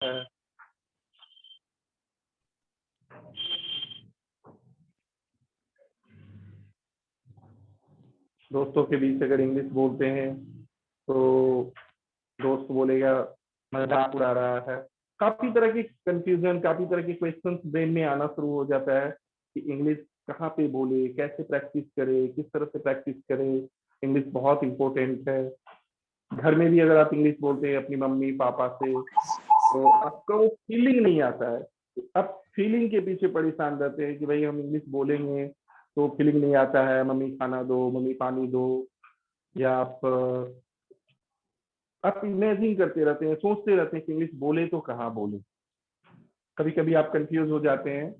है। दोस्तों के बीच अगर इंग्लिश बोलते हैं तो दोस्त बोलेगा मजाक उड़ा रहा है। काफी तरह की कंफ्यूजन, काफी तरह के क्वेश्चंस ब्रेन में आना शुरू हो जाता है कि इंग्लिश कहाँ पे बोले, कैसे प्रैक्टिस करे, किस तरह से प्रैक्टिस करे। इंग्लिश बहुत इंपॉर्टेंट है। घर में भी अगर आप इंग्लिश बोलते हैं अपनी मम्मी पापा से तो आपका वो फीलिंग नहीं आता है। आप फीलिंग के पीछे परेशान रहते हैं कि भाई हम इंग्लिश बोलेंगे तो फीलिंग नहीं आता है, मम्मी खाना दो, मम्मी पानी दो। या आप इमेजिन करते रहते हैं, सोचते रहते हैं कि इंग्लिश बोले तो कहाँ बोले। कभी कभी आप कंफ्यूज हो जाते हैं,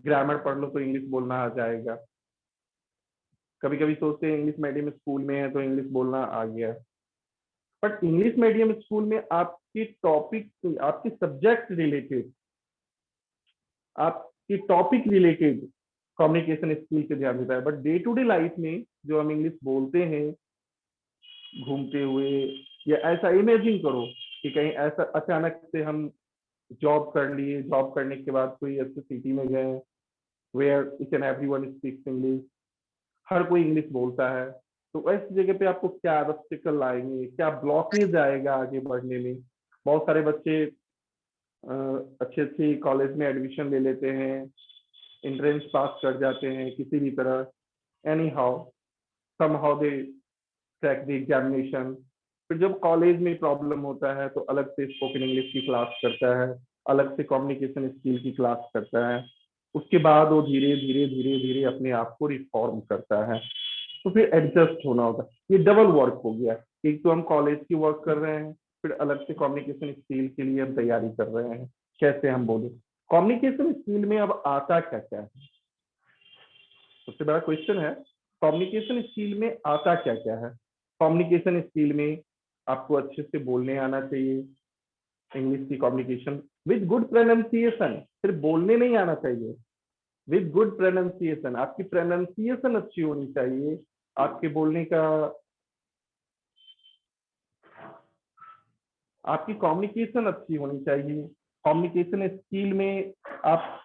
ग्रामर पढ़ लो तो इंग्लिश बोलना आ जाएगा। कभी कभी सोचते हैं इंग्लिश मीडियम स्कूल में है तो इंग्लिश बोलना आ गया। बट इंग्लिश मीडियम स्कूल में आपकी टॉपिक, आपके सब्जेक्ट रिलेटेड, आपकी टॉपिक रिलेटेड कम्युनिकेशन स्किल पे ध्यान देता है। But day to day life में जो हम इंग्लिश बोलते हैं घूमते हुए, या ऐसा इमेजिन करो कि कहीं ऐसा अचानक से हम जॉब कर लिए, जॉब करने के बाद कोई ऐसी सिटी में गए where each and everyone speaks English, हर कोई इंग्लिश बोलता है। तो ऐसी जगह पे आपको क्या ऑब्स्टिकल आएंगे, क्या ब्लॉकेज आएगा आगे बढ़ने में। बहुत सारे बच्चे अच्छे अच्छे कॉलेज में एडमिशन ले लेते हैं, एंट्रेंस पास कर जाते हैं किसी भी तरह, any how some how they crack the examination. फिर जब कॉलेज में प्रॉब्लम होता है तो अलग से स्पोकन इंग्लिश की क्लास करता है, अलग से कम्युनिकेशन स्किल की क्लास करता है। उसके बाद वो धीरे धीरे धीरे धीरे अपने आप को रिफॉर्म करता है। तो फिर एडजस्ट होना होगा। ये डबल वर्क हो गया। एक तो हम कॉलेज की वर्क कर रहे हैं, फिर अलग से कम्युनिकेशन स्किल के लिए हम तैयारी कर रहे हैं कैसे हम बोले। कम्युनिकेशन स्किल में अब आता क्या क्या है, सबसे बड़ा क्वेश्चन है। कम्युनिकेशन स्किल में आता क्या क्या है। कम्युनिकेशन स्किल में आपको अच्छे से बोलने आना चाहिए, इंग्लिश की कम्युनिकेशन विद गुड प्रोनाउंसिएशन। सिर्फ बोलने नहीं आना चाहिए, विद गुड प्रोनाउंसिएशन। आपकी प्रोनाउंसिएशन अच्छी होनी चाहिए, आपके बोलने का, आपकी कम्युनिकेशन अच्छी होनी चाहिए। कम्युनिकेशन स्किल में आप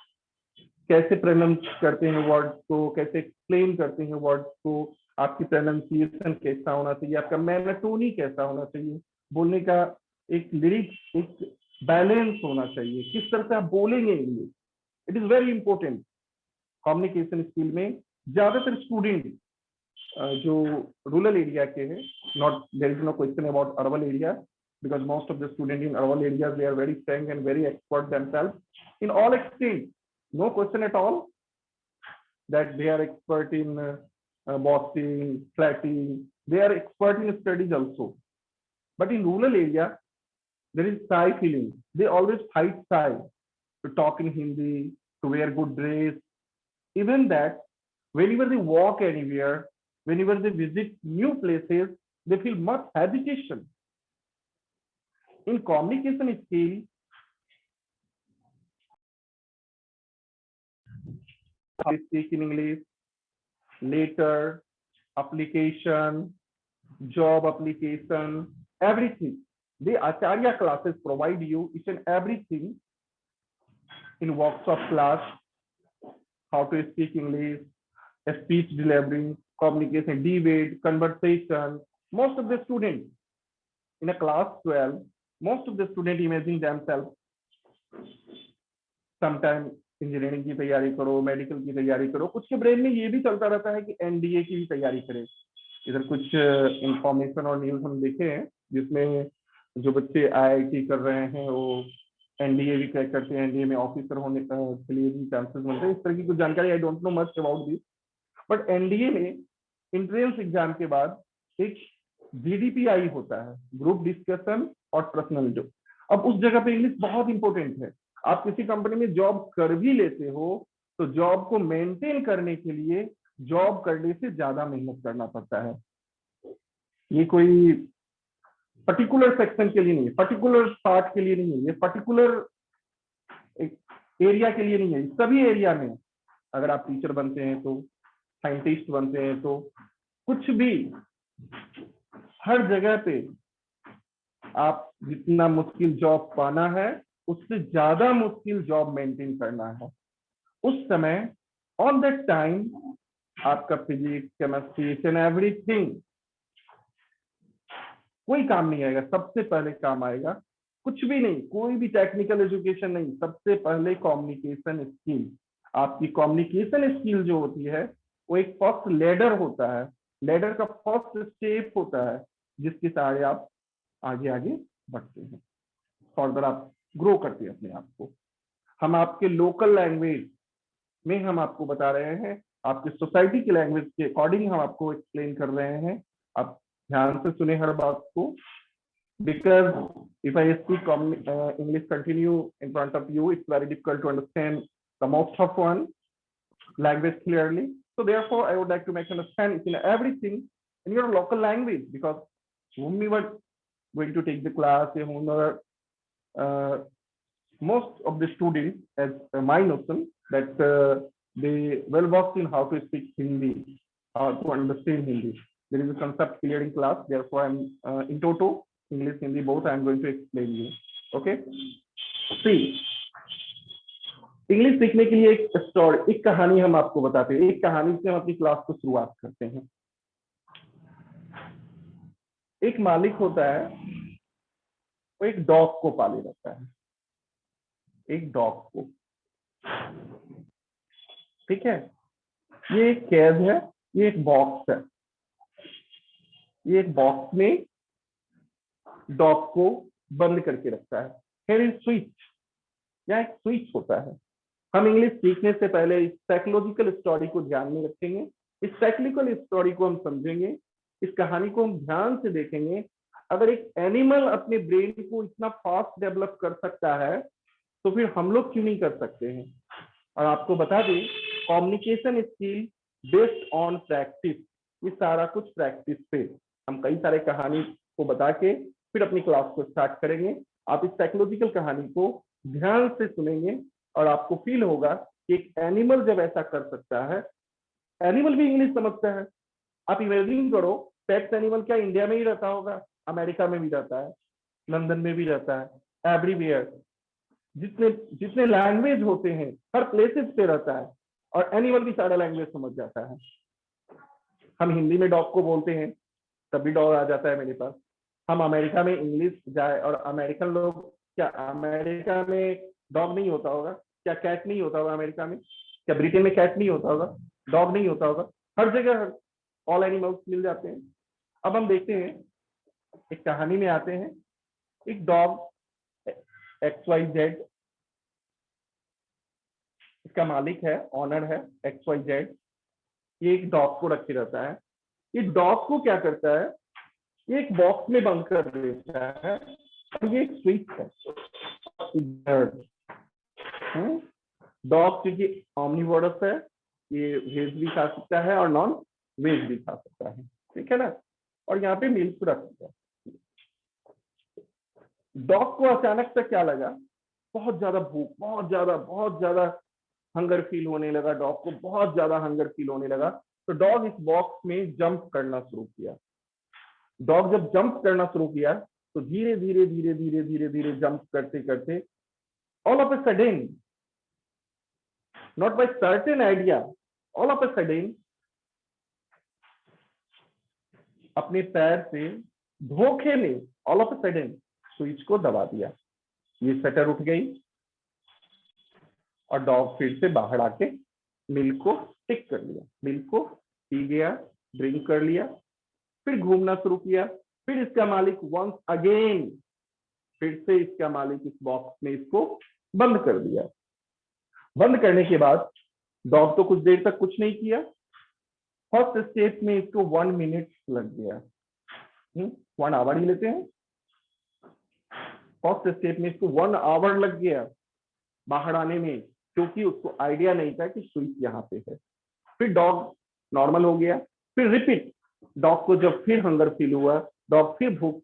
कैसे प्रोनाउंस करते हैं वर्ड्स को, कैसे एक्सप्लेन करते हैं वर्ड्स को, आपकी प्रोनाउंसिएशन कैसा होना चाहिए, आपका मोनोटोनी कैसा होना चाहिए, बोलने का एक लिरिक्स, एक बैलेंस होना चाहिए, किस तरह से आप बोलेंगे English. It is very important communication skill में। ज्यादातर स्टूडेंट जो रूरल एरिया के हैं, not there is no question about urban area, because most of the students in urban areas they are very frank and very expert themselves in all extent, no question at all that they are expert in boxing, flatting, they are expert in studies also. But in rural area there is shy feeling, they always fight shy to talk in Hindi, to wear good dress. Even that whenever they walk anywhere, whenever they visit new places, they feel much hesitation. In communication skill, speak in English, later, application, job application, everything. The Acharya classes provide you each and everything in workshop class, how to speak English, speech delivery, communication, debate, conversation. Most of the students in a class 12, most of the students imagine themselves sometime engineering की तैयारी करो, medical की तैयारी करो, कुछ के brain में ये भी चलता रहता है कि एनडीए की भी तैयारी करें। इधर कुछ इंफॉर्मेशन और न्यूज हम देखे हैं जिसमें जो बच्चे आईआईटी कर रहे हैं वो एनडीए भी क्रैक करते हैं, एनडीए में ऑफिसर होने के लिए भी चांसेस मिलते हैं। इस तरह की कुछ जानकारी I don't know much about this. But NDA में एंट्रेंस एग्जाम के बाद एक जीडीपीआई होता है, ग्रुप डिस्कशन और पर्सनल जो। अब उस जगह पे इंग्लिश बहुत इंपॉर्टेंट है। आप किसी कंपनी में जॉब कर भी लेते हो तो जॉब को मेंटेन करने के लिए जॉब करने से ज्यादा मेहनत करना पड़ता है। ये कोई पर्टिकुलर सेक्शन के लिए नहीं है, पर्टिकुलर पार्ट के लिए नहीं है, ये पर्टिकुलर एरिया के लिए नहीं है। सभी एरिया में अगर आप टीचर बनते हैं तो, साइंटिस्ट बनते हैं तो, कुछ भी, हर जगह पे आप जितना मुश्किल जॉब पाना है उससे ज्यादा मुश्किल जॉब मेंटेन करना है। उस समय ऑन दैट टाइम आपका फिजिक्स, केमिस्ट्री एंड एवरीथिंग कोई काम नहीं आएगा। सबसे पहले काम आएगा कुछ भी नहीं, कोई भी टेक्निकल एजुकेशन नहीं, सबसे पहले कम्युनिकेशन स्किल। आपकी कम्युनिकेशन स्किल जो होती है वो एक फर्स्ट लेडर होता है, लेडर का फर्स्ट स्टेप होता है जिसके सहारे आप आगे आगे बढ़ते हैं, फर्दर आप ग्रो करते हैं अपने आप को। हम आपके लोकल लैंग्वेज में हम आपको बता रहे हैं, आपकी सोसाइटी की लैंग्वेज के अकॉर्डिंग हम आपको एक्सप्लेन कर रहे हैं। आप ध्यान से सुने हर बात को, because if I speak English continue in front of you, it's very difficult to understand the most of one language clearly. So therefore, I would like to make you understand in everything in your local language, because whomever going to take the class, whomever most of the students, as my notion, that they well versed in how to speak Hindi, how to understand Hindi. There is a concept clear in class. Therefore, I'm in toto English, Hindi both. I'm going to explain you. Okay. See, English सीखने के लिए एक story, एक कहानी हम आपको बताते हैं। एक कहानी से हम अपनी क्लास को शुरुआत करते हैं। एक मालिक होता है, वो एक डॉग को पाले रहता है, एक डॉग को, ठीक है। ये एक केज है, ये एक बॉक्स है। ये एक बॉक्स में डॉग को बंद करके रखता है। हियर इज स्विच, या एक स्विच होता है। हम इंग्लिश सीखने से पहले इस साइकोलॉजिकल स्टोरी को ध्यान में रखेंगे, इस साइकोलॉजिकल स्टोरी को हम समझेंगे, इस कहानी को हम ध्यान से देखेंगे। अगर एक एनिमल अपने ब्रेन को इतना फास्ट डेवलप कर सकता है तो फिर हम लोग क्यों नहीं कर सकते हैं। और आपको बता दें, communication skill based on practice, ये सारा कुछ प्रैक्टिस पे। हम कई सारे कहानी को बता के फिर अपनी क्लास को स्टार्ट करेंगे। आप इस साइकोलॉजिकल कहानी को ध्यान से सुनेंगे और आपको फील होगा कि एक एनिमल जब ऐसा कर सकता है, एनिमल भी इंग्लिश समझता है। आप इमेजिन करो, पेट्स एनिमल क्या इंडिया में ही रहता होगा, अमेरिका में भी रहता है, लंदन में भी रहता है, एवरीवेयर। जितने जितने लैंग्वेज होते हैं हर प्लेसेस पे रहता है, और एनिमल भी सारा लैंग्वेज समझ जाता है। हम हिंदी में डॉग को बोलते हैं, तभी डॉग आ जाता है मेरे पास। हम अमेरिका में इंग्लिश जाए और अमेरिकन लोग, क्या अमेरिका में डॉग नहीं होता होगा? क्या कैट नहीं होता होगा अमेरिका में? क्या ब्रिटेन में कैट नहीं होता होगा, डॉग नहीं होता होगा? हर जगह ऑल एनिमल्स मिल जाते हैं। अब हम देखते हैं, एक कहानी में आते हैं। एक डॉग XYZ, इसका मालिक है, ऑनर है XYZ। ये एक डॉग को रखे रहता है। ये डॉग को क्या करता है, ये एक बॉक्स में बंद कर देता है। ये एक स्विच है। डॉग क्योंकि ऑमनिवोरस है, ये वेज भी खा सकता है और नॉन वेज भी खा सकता है, ठीक है ना। और यहाँ पे मिल्क रख सकता है। डॉग को अचानक से क्या लगा, बहुत ज्यादा भूख, बहुत ज्यादा हंगर फील होने लगा। डॉग को बहुत ज्यादा हंगर फील होने लगा, तो डॉग इस बॉक्स में जंप करना शुरू किया। डॉग जब जंप करना शुरू किया तो धीरे धीरे धीरे धीरे धीरे धीरे जंप करते करते all of a sudden, not by certain idea, all of a sudden अपने पैर से धोखे में all of a sudden switch को दबा दिया। ये शटर उठ गई और डॉग फिर से बाहर आके मिल्क को टिक कर लिया, मिल्क को पी गया, ड्रिंक कर लिया, फिर घूमना शुरू किया। फिर इसका मालिक वंस अगेन, फिर से इसका मालिक इस बॉक्स में इसको बंद कर दिया। बंद करने के बाद डॉग तो कुछ देर तक कुछ नहीं किया। फर्स्ट स्टेप में इसको 1 मिनट लग गया। 1 आवर ही लेते हैं। फर्स्ट स्टेप में इसको 1 आवर लग गया बाहर आने में, क्योंकि उसको आइडिया नहीं था कि स्विच यहाँ पे है। फिर डॉग नॉर्मल हो गया। फिर रिपीट, डॉग को जब फिर हंगर फील हुआ, डॉग फिर भूख,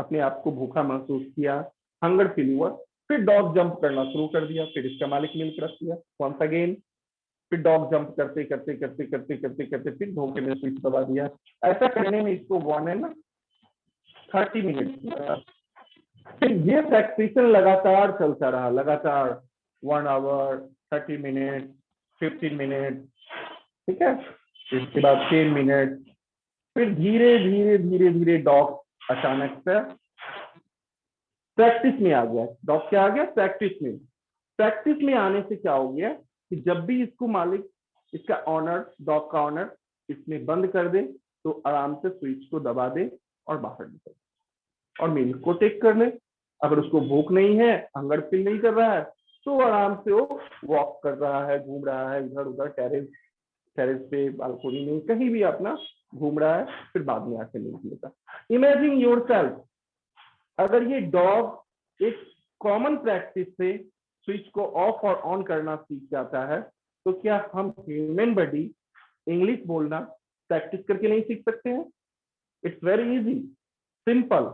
अपने आप को भूखा महसूस किया, हंगर फील हुआ, फिर डॉग जंप करना शुरू कर दिया। फिर इसका मालिक मिल्क रख दिया वंस अगेन। फिर डॉग जंप करते करते करते करते करते करते फिर धोखे में स्विच दबा दिया। ऐसा करने में इसको 1 and 30 मिनट लगा। फिर ये प्रैक्टिसन लगातार चलता रहा, लगातार 1 आवर, 30 मिनट, 15 मिनट, ठीक है। इसके बाद 10 मिनट। फिर धीरे धीरे धीरे धीरे डॉग अचानक से प्रैक्टिस में आ गया। डॉग क्या आ गया? प्रैक्टिस में। प्रैक्टिस में आने से क्या हो गया कि जब भी इसको मालिक, इसका ऑनर, डॉग का ऑनर इसमें बंद कर दे तो आराम से स्विच को दबा दे और बाहर निकल और मिल्क को टेक कर ले। अगर उसको भूख नहीं है, हंगर फील नहीं कर रहा है, तो आराम से वो वॉक कर रहा है, घूम रहा है इधर उधर, टेरेस टेरेस पे, बालकोनी में, कहीं भी अपना घूम रहा है, फिर बाद में आके मिल्क लेता। इमेजिन योरसेल्फ, अगर ये डॉग एक कॉमन प्रैक्टिस से स्विच को ऑफ और ऑन करना सीख जाता है, तो क्या हम ह्यूमन बॉडी इंग्लिश बोलना प्रैक्टिस करके नहीं सीख सकते हैं? It's very easy, simple.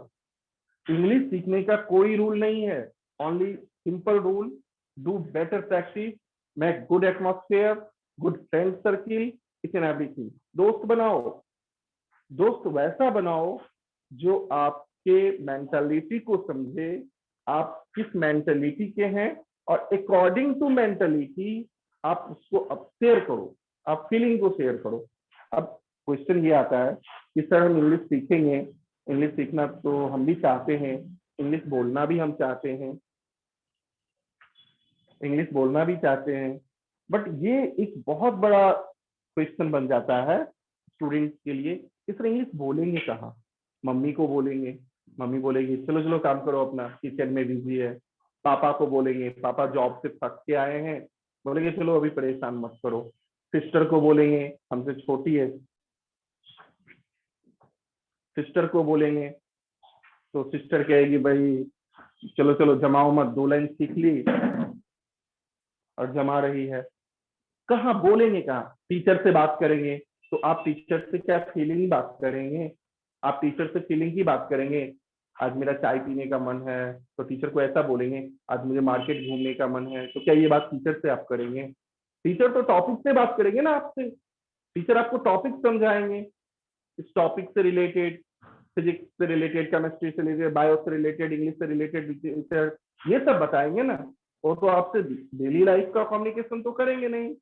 English सीखने का कोई रूल नहीं है, only simple rule, do better practice, make good atmosphere, good friend circle, each and everything. दोस्त बनाओ, दोस्त वैसा बनाओ जो आपके मेंटालिटी को समझे, आप किस मेंटालिटी के हैं, और अकॉर्डिंग टू मेंटालिटी आप उसको अब शेयर करो, आप फीलिंग को शेयर करो। अब क्वेश्चन ये आता है कि सर हम इंग्लिश सीखेंगे, इंग्लिश सीखना तो हम भी चाहते हैं, इंग्लिश बोलना भी हम चाहते हैं, इंग्लिश बोलना भी चाहते हैं, बट ये एक बहुत बड़ा क्वेश्चन बन जाता है स्टूडेंट्स के लिए कि सर इंग्लिश बोलेंगे कहाँ? मम्मी को बोलेंगे, मम्मी बोलेगी चलो चलो काम करो अपना, किचन में बिजी है। पापा को बोलेंगे, पापा जॉब से थक के आए हैं, बोलेंगे चलो अभी परेशान मत करो। सिस्टर को बोलेंगे, हमसे छोटी है, सिस्टर को बोलेंगे तो सिस्टर कहेगी भाई चलो चलो जमाओ मत, 2 लाइन सीख ली और जमा रही है। कहाँ बोलेंगे? कहाँ? टीचर से बात करेंगे तो आप टीचर से क्या फीलिंग बात करेंगे? आप टीचर से फीलिंग की बात करेंगे। आज मेरा चाय पीने का मन है तो टीचर को ऐसा बोलेंगे, आज मुझे मार्केट घूमने का मन है, तो क्या ये बात टीचर से आप करेंगे? टीचर तो टॉपिक से बात करेंगे ना आपसे, टीचर आपको टॉपिक समझाएंगे, इस टॉपिक से रिलेटेड, फिजिक्स से रिलेटेड, केमिस्ट्री से रिलेटेड, बायो से रिलेटेड, इंग्लिश से रिलेटेड, ये सब बताएंगे ना। वो तो आपसे डेली लाइफ का कम्युनिकेशन तो करेंगे नहीं।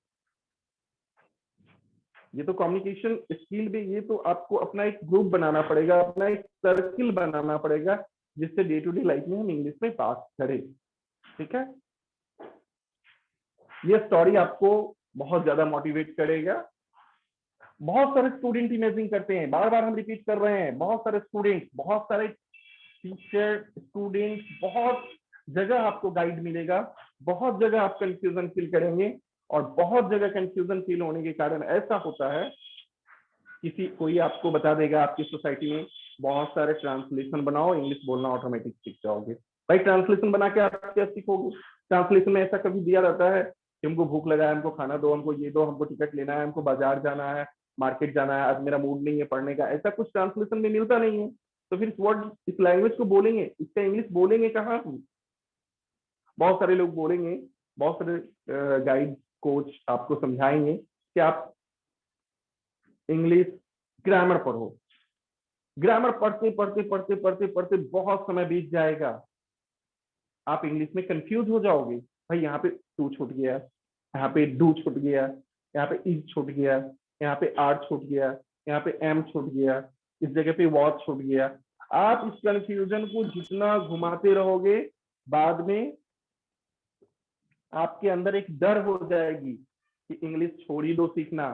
ये तो कम्युनिकेशन स्किल भी, ये तो आपको अपना एक ग्रुप बनाना पड़ेगा, अपना एक सर्किल बनाना पड़ेगा, जिससे डे टू डे लाइफ में हम इंग्लिश में बात करें। ठीक है, ये स्टोरी आपको बहुत ज्यादा मोटिवेट करेगा। बहुत सारे स्टूडेंट इमेजिन करते हैं, बार बार हम रिपीट कर रहे हैं, बहुत सारे स्टूडेंट, बहुत सारे टीचर, स्टूडेंट, बहुत जगह आपको गाइड मिलेगा, बहुत जगह आप कंफ्यूजन फील करेंगे, और बहुत जगह कंफ्यूजन फील होने के कारण ऐसा होता है, किसी कोई आपको बता देगा आपकी सोसाइटी में बहुत सारे ट्रांसलेशन बनाओ, इंग्लिश बोलना ऑटोमेटिक सीख जाओगे। भाई ट्रांसलेशन बना के आप क्या सीखोगे? ट्रांसलेशन में ऐसा कभी दिया रहता है कि हमको भूख लगा है, हमको खाना दो, हमको ये दो, हमको टिकट लेना है, हमको बाजार जाना है, मार्केट जाना है, आज मेरा मूड नहीं है पढ़ने का, ऐसा कुछ ट्रांसलेशन में मिलता नहीं है। तो फिर वर्ड, इस लैंग्वेज को बोलेंगे, इसका इंग्लिश बोलेंगे कहाँ हम? बहुत सारे लोग बोलेंगे, बहुत सारे गाइड, कोच आपको समझाएंगे कि आप इंग्लिश ग्रामर पढ़ो। ग्रामर पढ़ते पढ़ते पढ़ते पढ़ते पढ़ते बहुत समय बीत जाएगा, आप इंग्लिश में कंफ्यूज हो जाओगे। भाई यहाँ पे टू छूट गया, यहाँ पे डू छूट गया, यहाँ पे इज छूट गया, यहाँ पे आर छूट गया, यहाँ पे एम छूट गया, इस जगह पे वॉच छूट गया। आप इस कंफ्यूजन को जितना घुमाते रहोगे, बाद में आपके अंदर एक डर हो जाएगी कि इंग्लिश छोड़ ही दो सीखना,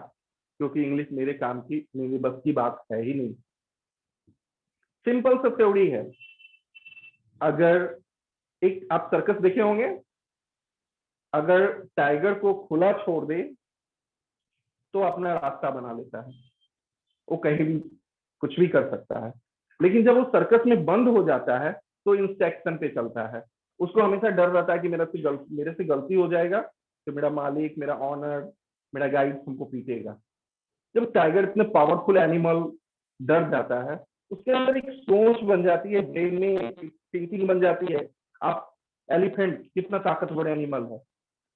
क्योंकि इंग्लिश मेरे काम की, मेरे बस की बात है ही नहीं। सिंपल सा थ्योरी है। अगर एक आप सर्कस देखे होंगे, अगर टाइगर को खुला छोड़ दे तो अपना रास्ता बना लेता है, वो कहीं भी कुछ भी कर सकता है। लेकिन जब वो सर्कस में बंद हो जाता है तो इंस्ट्रक्शन पे चलता है, उसको हमेशा डर रहता है कि मेरे से गलती हो जाएगा तो मेरा मालिक, मेरा ऑनर, मेरा गाइड हमको पीटेगा। जब टाइगर इतने पावरफुल एनिमल डर जाता है, उसके अंदर एक सोच बन जाती है, ब्रेन में थिंकिंग बन जाती है। आप एलिफेंट कितना ताकतवर एनिमल है,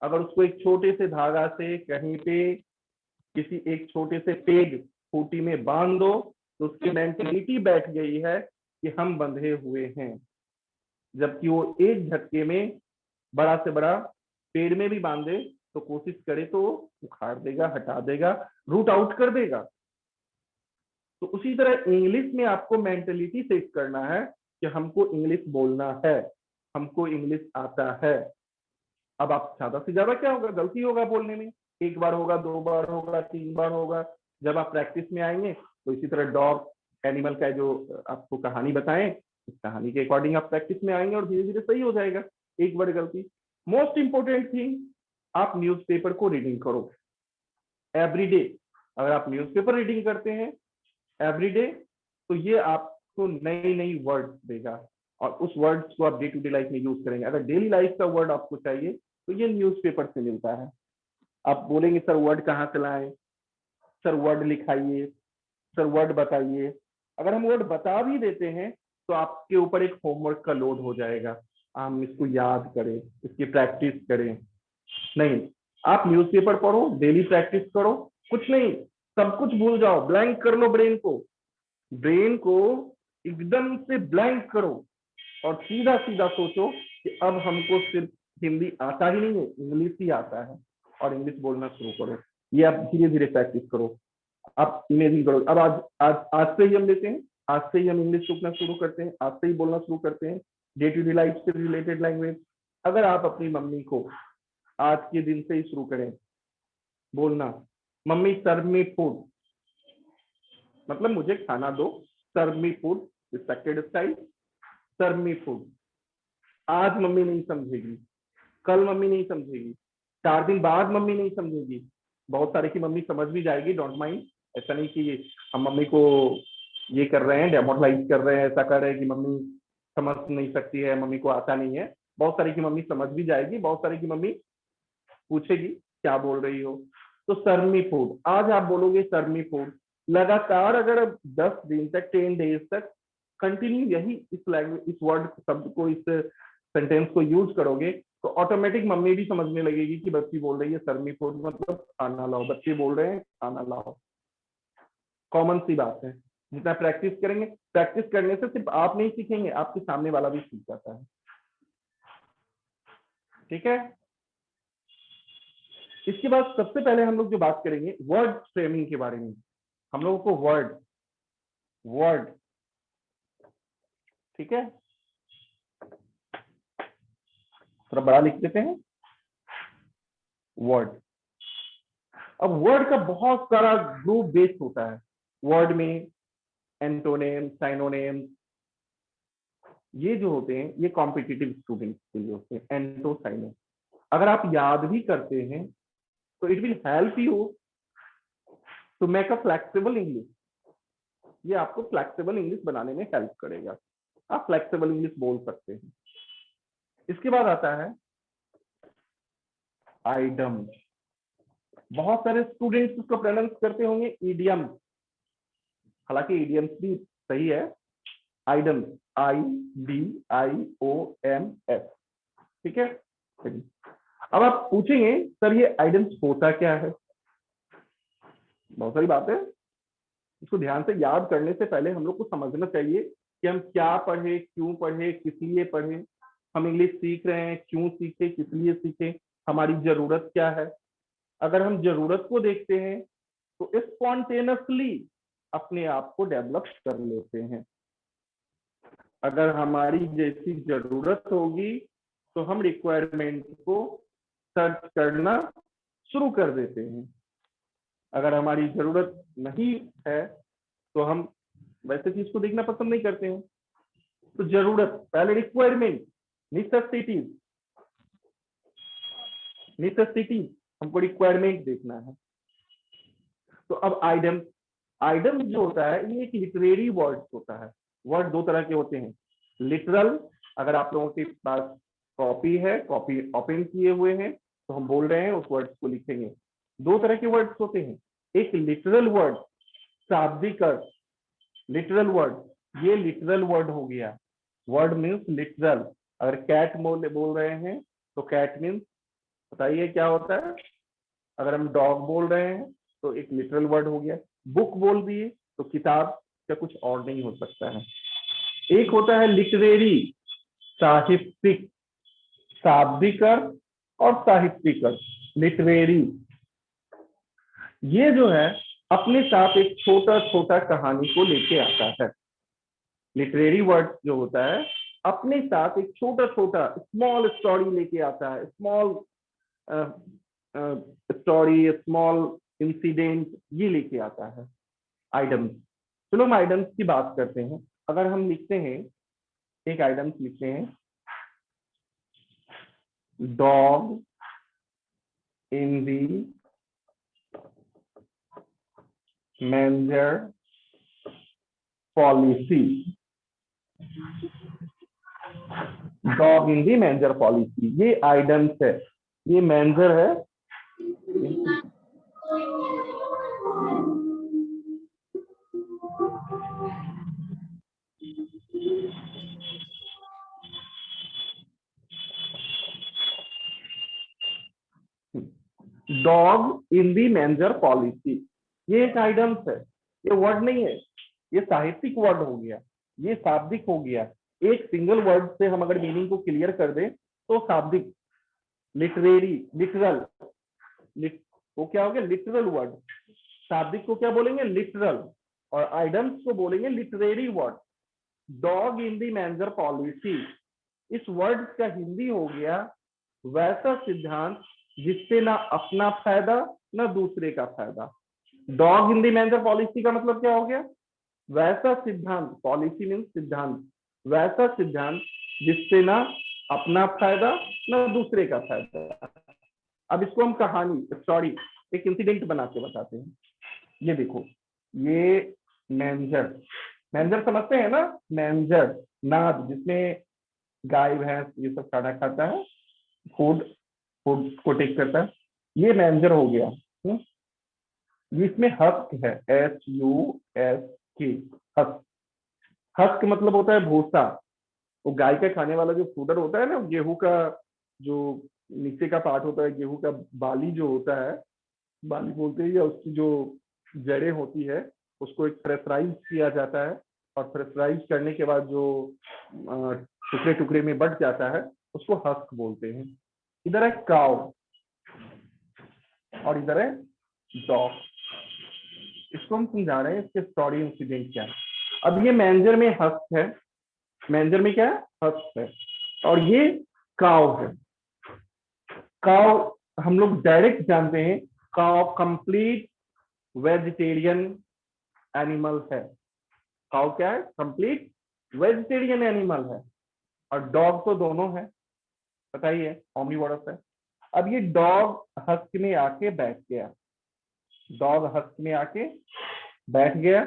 अगर उसको एक छोटे से धागा से कहीं पे किसी एक छोटे से पेग खूंटी में बांध दो तो उसकी मेंटेलिटी बैठ गई है कि हम बंधे हुए हैं। जबकि वो एक झटके में बड़ा से बड़ा पेड़ में भी बांधे तो कोशिश करे तो उखाड़ देगा, हटा देगा, रूट आउट कर देगा। तो उसी तरह इंग्लिश में आपको मेंटेलिटी सेट करना है कि हमको इंग्लिश बोलना है, हमको इंग्लिश आता है। अब आप ज्यादा से ज्यादा क्या होगा, गलती होगा बोलने में, एक बार होगा, दो बार होगा, तीन बार होगा। जब आप प्रैक्टिस में आएंगे तो इसी तरह डॉग एनिमल का जो आपको कहानी बताएं, इस कहानी के अकॉर्डिंग आप प्रैक्टिस में आएंगे और धीरे धीरे सही हो जाएगा, एक बार गलती। मोस्ट इंपोर्टेंट थिंग, आप न्यूज़पेपर को रीडिंग करो एवरी डे। अगर आप न्यूज़पेपर रीडिंग करते हैं एवरी डे तो ये आपको नई नई वर्ड्स देगा और उस वर्ड्स को आप डे टू डे लाइफ में यूज करेंगे। अगर डेली लाइफ का वर्ड आपको चाहिए तो ये न्यूज़पेपर से मिलता है। आप बोलेंगे सर वर्ड कहाँ से लाएं, सर वर्ड लिखाइए, सर वर्ड बताइए। अगर हम वर्ड बता भी देते हैं तो आपके ऊपर एक होमवर्क का लोड हो जाएगा, हम इसको याद करें, इसकी प्रैक्टिस करें। नहीं, आप न्यूज़पेपर पढ़ो, डेली प्रैक्टिस करो, कुछ नहीं, सब कुछ भूल जाओ, ब्लैंक कर लो ब्रेन को, ब्रेन को एकदम से ब्लैंक करो और सीधा सीधा सोचो कि अब हमको सिर्फ हिंदी आता ही नहीं है, इंग्लिश ही आता है, और इंग्लिश बोलना शुरू करो। ये आप धीरे धीरे प्रैक्टिस करो, आप इमेजिन करो। अब आज आज आज से ही हम लेते हैं, आज से ही हम इंग्लिश सीखना शुरू करते हैं, आज से ही बोलना शुरू करते हैं डे टू डे लाइफ से रिलेटेड लैंग्वेज। अगर आप अपनी मम्मी को आज के दिन से ही शुरू करें बोलना, मम्मी सर्व मी फूड, मतलब मुझे खाना दो, सर्व मी फूड, रिस्पेक्टेड स्टाइल, सर्व मी फूड। आज मम्मी नहीं समझेगी, कल मम्मी नहीं समझेगी, 4 दिन बाद मम्मी नहीं समझेगी, बहुत सारे की मम्मी समझ भी जाएगी, डोंट माइंड। ऐसा नहीं कि हम मम्मी को ये कर रहे हैं, डेमोरलाइज कर रहे हैं, ऐसा कर रहे हैं कि मम्मी समझ नहीं सकती है, मम्मी को आता नहीं है। बहुत सारी की मम्मी समझ भी जाएगी, बहुत सारी की मम्मी पूछेगी क्या बोल रही हो। तो सर्मी फूड, आज आप बोलोगे सर्मी फूड, लगातार अगर 10 दिन तक, 10 डेज तक कंटिन्यू यही इस लैंग्वेज, इस वर्ड शब्द को, इस सेंटेंस को यूज करोगे तो ऑटोमेटिक मम्मी भी समझने लगेगी कि बच्ची बोल रही है सर्मी फूड मतलब खाना लाओ, बच्चे बोल रहे हैं खाना लाओ। कॉमन सी बात है। जितना प्रैक्टिस करेंगे, प्रैक्टिस करने से सिर्फ आप नहीं सीखेंगे, आपके सामने वाला भी सीख जाता है। ठीक है, इसके बाद सबसे पहले हम लोग जो बात करेंगे वर्ड फ्रेमिंग के बारे में। हम लोगों को वर्ड वर्ड ठीक है, थोड़ा बड़ा लिख देते हैं वर्ड। अब वर्ड का बहुत सारा ग्रुप बेस होता है वर्ड में, एंटोनेम, साइनोनेम, ये जो होते हैं ये कॉम्पिटिटिव स्टूडेंट्स के लिए होते हैं, एंटो साइनो। अगर आप याद भी करते हैं तो it will help you to make a flexible English. ये आपको फ्लेक्सिबल इंग्लिश बनाने में हेल्प करेगा, आप फ्लेक्सिबल इंग्लिश बोल सकते हैं। इसके बाद आता है आइडम। बहुत सारे स्टूडेंट्स उसको प्रोनाउंस करते होंगे ईडियम, हालांकि ईडियम्स भी सही है। आइडम, IDIOMS, ठीक है। अब आप पूछेंगे सर ये आइडम्स होता क्या है? बहुत सारी बात है, इसको ध्यान से याद करने से पहले हम लोग को समझना चाहिए कि हम क्या पढ़े, क्यों पढ़े, किस लिए पढ़े, हम इंग्लिश सीख रहे हैं, क्यों सीखे, किस लिए सीखे, हमारी जरूरत क्या है। अगर हम जरूरत को देखते हैं तो स्पॉन्टेनियसली अपने आप को डेवलप कर लेते हैं। अगर हमारी जैसी जरूरत होगी तो हम रिक्वायरमेंट को सर्च करना शुरू कर देते हैं। अगर हमारी जरूरत नहीं है तो हम वैसे चीज को देखना पसंद नहीं करते हैं। तो जरूरत पहले, रिक्वायरमेंट, नेसेसिटीज, नेसेसिटीज, हमको रिक्वायरमेंट देखना है। तो अब आइडम, आइडम जो होता है ये एक लिटरेरी वर्ड होता है। वर्ड दो तरह के होते हैं, लिटरल, अगर आप लोगों के पास कॉपी है, कॉपी ओपन किए हुए हैं तो हम बोल रहे हैं उस वर्ड को लिखेंगे। दो तरह के वर्ड्स होते हैं, एक लिटरल वर्ड, शाब्दिक अर्थ, लिटरल वर्ड, ये लिटरल वर्ड हो गया। Word means literal. अगर कैट बोल रहे हैं तो कैट मीन्स, बताइए क्या होता है। अगर हम डॉग बोल रहे हैं तो एक लिटरल वर्ड हो गया। बुक बोल दिए तो किताब का कुछ और नहीं हो सकता है। एक होता है लिटरेरी, साहित्यिक, शाब्दिक अर्थ और साहित्यिक अर्थ, लिटरेरी। ये जो है अपने साथ एक छोटा छोटा कहानी को लेके आता है। लिटरेरी वर्ड जो होता है अपने साथ एक छोटा छोटा स्मॉल स्टोरी लेके आता है, स्मॉल स्टोरी, स्मॉल इंसिडेंट, ये लेके आता है। आइटम्स, चलो हम आइटम्स की बात करते हैं। अगर हम लिखते हैं, एक आइटम्स लिखते हैं, dog in the manager policy, dog in the manager policy, ये आइटम्स है, ये मैनेजर है। Dog in the manager policy, ये एक आइटम्स है, ये वर्ड नहीं है, ये साहित्यिक वर्ड हो गया, ये शाब्दिक हो गया। एक सिंगल वर्ड से हम अगर मीनिंग को क्लियर कर दें तो शाब्दिक, लिटरेरी, लिटरल, वो क्या हो गया, लिटरल वर्ड। शाब्दिक को क्या बोलेंगे, लिटरल, और आइटम्स को बोलेंगे literary word. Dog in the manager policy, इस वर्ड का हिंदी हो गया वैसा सिद्धांत जिससे ना अपना फायदा ना दूसरे का फायदा। Dog in the manager policy का मतलब क्या हो गया, वैसा सिद्धांत, पॉलिसी मीन्स सिद्धांत, वैसा सिद्धांत जिससे ना अपना फायदा ना दूसरे का फायदा। अब इसको हम कहानी, स्टोरी, एक इंसिडेंट बना के बताते हैं। ये देखो, ये मैनेजर, मैनेजर समझते हैं ना, मैनेजर नाद, जिसमें गाय भैंस ये सब खाना खाता है, फूड फूड को टेक करता है, ये मैनेजर हो गया। इसमें हस्क है, HUSK, हस्क। हस्क मतलब होता है भूसा, वो गाय का खाने वाला जो फूडर होता है ना, गेहूं का जो नीचे का पार्ट होता है, गेहूं का बाली जो होता है, बाली बोलते हैं, या उसकी जो जड़ें होती है, उसको एक प्रेशराइज किया जाता है, और प्रेशराइज करने के बाद जो टुकड़े टुकड़े में बट जाता है उसको हस्क बोलते हैं। इधर है काउ और इधर है डॉग। इसको हम समझा रहे हैं, इसके स्टोरी इंसिडेंट क्या है। अब ये मैनेजर में हस्क है, मैनेजर में क्या है, हस्क है, और ये काउ है। काउ हम लोग डायरेक्ट जानते हैं, काउ कंप्लीट वेजिटेरियन एनिमल है। काउ क्या है, कंप्लीट वेजिटेरियन एनिमल है, और डॉग तो दोनों है, पता ही है, ओमनीवोरस है। अब ये डॉग हस्क में आके बैठ गया, डॉग हस्क में आके बैठ गया।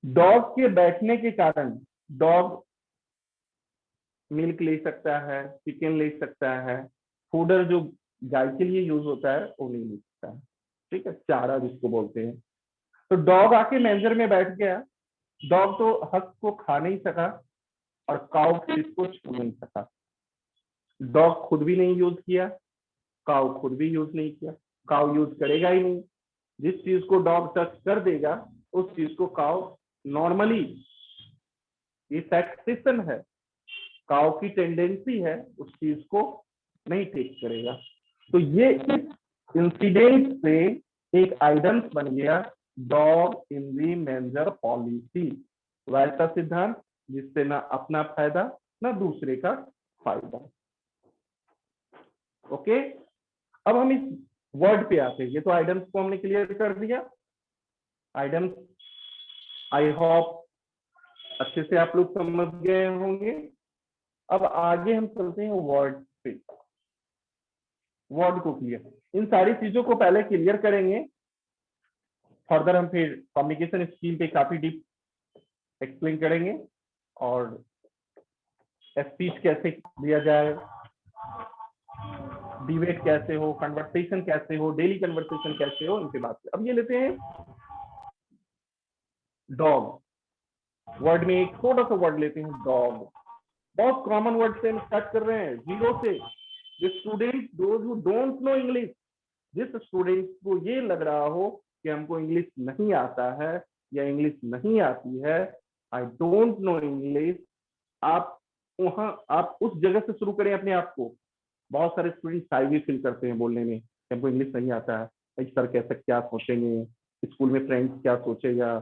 डॉग के बैठने के कारण डॉग मिल्क ले सकता है, चिकन ले सकता है, फूडर जो गाय के लिए यूज होता है वो नहीं ले सकता है, ठीक है, चारा जिसको बोलते हैं। तो डॉग आके मैनेजर में बैठ गया, डॉग तो हस्क को खा नहीं सका और काउ इसको छू नहीं सका। डॉग खुद भी नहीं यूज किया, काउ खुद भी यूज नहीं किया, काउ यूज करेगा ही नहीं। जिस चीज को डॉग टच कर देगा उस चीज को काउ नॉर्मली, ये टैक्सेशन है, काउ की टेंडेंसी है उस चीज को नहीं टेक करेगा। तो ये इंसिडेंट से एक आइटम्स बन गया, dog in the manager policy, वैसा सिद्धांत जिससे ना अपना फायदा ना दूसरे का फायदा। ओके, अब हम इस वर्ड पे आते हैं। ये तो आइटम्स को हमने क्लियर कर दिया, आइटम्स आई होप अच्छे से आप लोग समझ गए होंगे। अब आगे हम चलते हैं वर्ड पे, वर्ड को क्लियर, इन सारी चीजों को पहले क्लियर करेंगे, फर्दर हम फिर कम्युनिकेशन स्किल पे काफी डीप एक्सप्लेन करेंगे, और स्पीच कैसे दिया जाए, डिबेट कैसे हो, कन्वर्सेशन कैसे हो, डेली कन्वर्सेशन कैसे हो, इनके बात। अब ये लेते हैं डॉग, वर्ड में एक छोटा सा वर्ड लेते हैं डॉग। बहुत कॉमन वर्ड से हम स्टार्ट कर रहे हैं, जीरो से। जो student, those who don't know English, जिस स्टूडेंट को ये लग रहा हो कि हमको इंग्लिश नहीं आता है या इंग्लिश नहीं आती है, आई डोंट नो इंग्लिश, आप वहां आप उस जगह से शुरू करें अपने आप को। बहुत सारे स्टूडेंट शाय भी फील करते हैं बोलने में, हमको इंग्लिश नहीं आता है, भाई सर कैसे क्या सोचेंगे, स्कूल में फ्रेंड्स क्या सोचेगा,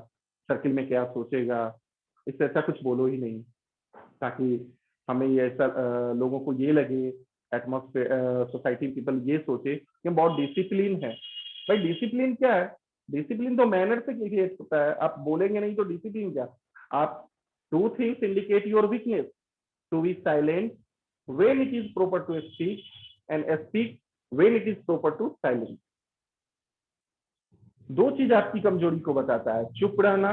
सर्किल में क्या सोचेगा। इससे अच्छा कुछ बोलो ही नहीं, ताकि हमें ये ऐसा लोगों को ये लगे, एटमॉस्फेयर सोसाइटी पीपल ये सोचे कि हम बहुत डिसिप्लिन है। भाई डिसिप्लिन क्या है? डिसिप्लिन तो मैनर से क्रिएट होता है, आप बोलेंगे नहीं तो डिसिप्लिन क्या? आप two things indicate your weakness, to be silent when it is proper to speak and speak when it is proper to silence। दो चीज आपकी कमजोरी को बताता है, चुप रहना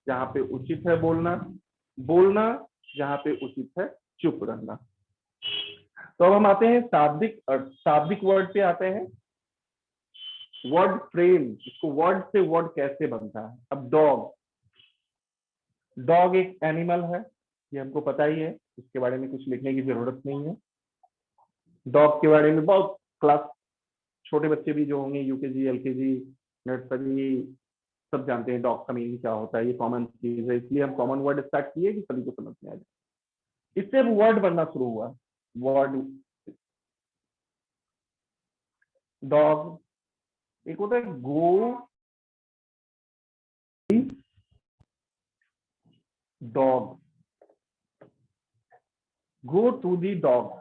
जहां पे उचित है बोलना, बोलना जहां पे उचित है चुप रहना। तो अब हम आते हैं शाब्दिक अर्थ, शाब्दिक वर्ड पे आते हैं। वर्ड फ्रेम, इसको वर्ड से वर्ड कैसे बनता है। अब डॉग, डॉग एक एनिमल है, ये हमको पता ही है, इसके बारे में कुछ लिखने की जरूरत नहीं है। डॉग के बारे में बहुत क्लास छोटे बच्चे भी जो होंगे, यूकेजी एलकेजी नर्सरी, सब जानते हैं डॉग का मीनिंग क्या होता है, ये कॉमन चीज है, इसलिए हम कॉमन वर्ड स्टार्ट किए कि सभी को समझ में आ जाए। इससे वर्ड बनना शुरू हुआ। वर्ड डॉग, एक होता है go, dog, go to the dog,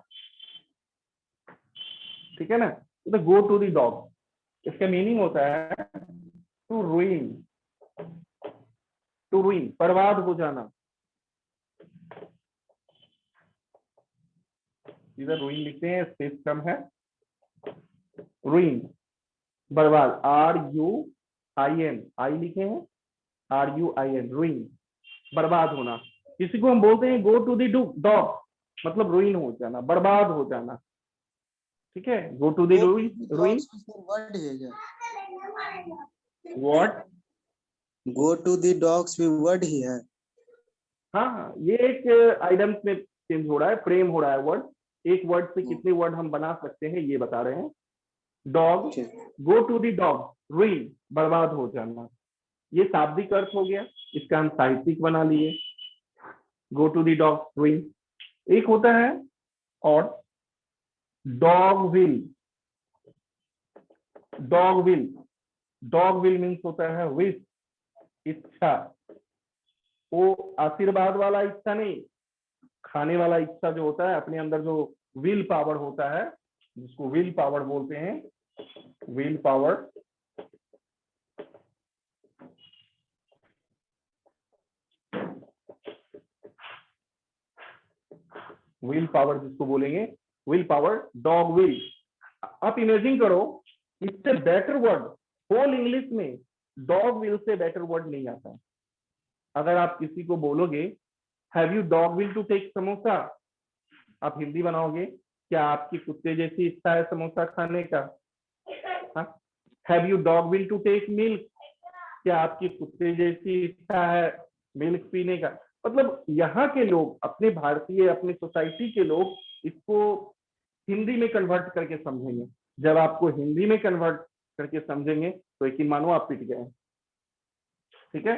ठीक है ना। तो गो टू दी डॉग, इसका मीनिंग होता है टू रूइन, टू रूइन बर्बाद हो जाना। इधर रूइन लिखते हैं, स्पेस कम है, रूइन बर्बाद, RUIN, आई लिखे हैं, RUIN रूइन बर्बाद होना। किसी को हम बोलते हैं गो टू दी डॉग, मतलब रूइन हो जाना, बर्बाद हो जाना, ठीक है। गो टू दी रूइन, रूइन वर्ड है क्या? What? Go to the dogs भी वर्ड ही है। हाँ, ये एक आइटम्स में चेंज हो रहा है, फ्रेम हो रहा है वर्ड, एक वर्ड से कितने वर्ड हम बना सकते हैं ये बता रहे हैं। Dog, go to the dog, ruin बर्बाद हो जाना, ये शाब्दिक अर्थ हो गया, इसका हम साहित्यिक बना लिए, गो टू दी डॉग रूइन। एक होता है और dog will, dog will, dog will means होता है विश, इच्छा, वो आशीर्वाद वाला इच्छा नहीं, खाने वाला इच्छा जो होता है, अपने अंदर जो विल पावर होता है, जिसको विल पावर बोलते हैं, विल पावर। विल पावर जिसको बोलेंगे, विल पावर, डॉग विल। आप इमेजिन करो, इससे बेटर वर्ड होल इंग्लिश में डॉग विल से बेटर वर्ड नहीं आता। अगर आप किसी को बोलोगे have you dog will to take samosa, आप हिंदी बनाओगे, क्या आपकी कुत्ते जैसी इच्छा है समोसा खाने का? Have you dog will to take milk, क्या आपकी कुत्ते जैसी इच्छा है मिल्क पीने का? मतलब यहाँ के लोग, अपने भारतीय, अपने सोसाइटी के लोग इसको हिंदी में कन्वर्ट करके समझेंगे। जब आपको हिंदी में कन्वर्ट करके समझेंगे तो यकीन मानो आप पिट गए, ठीक है।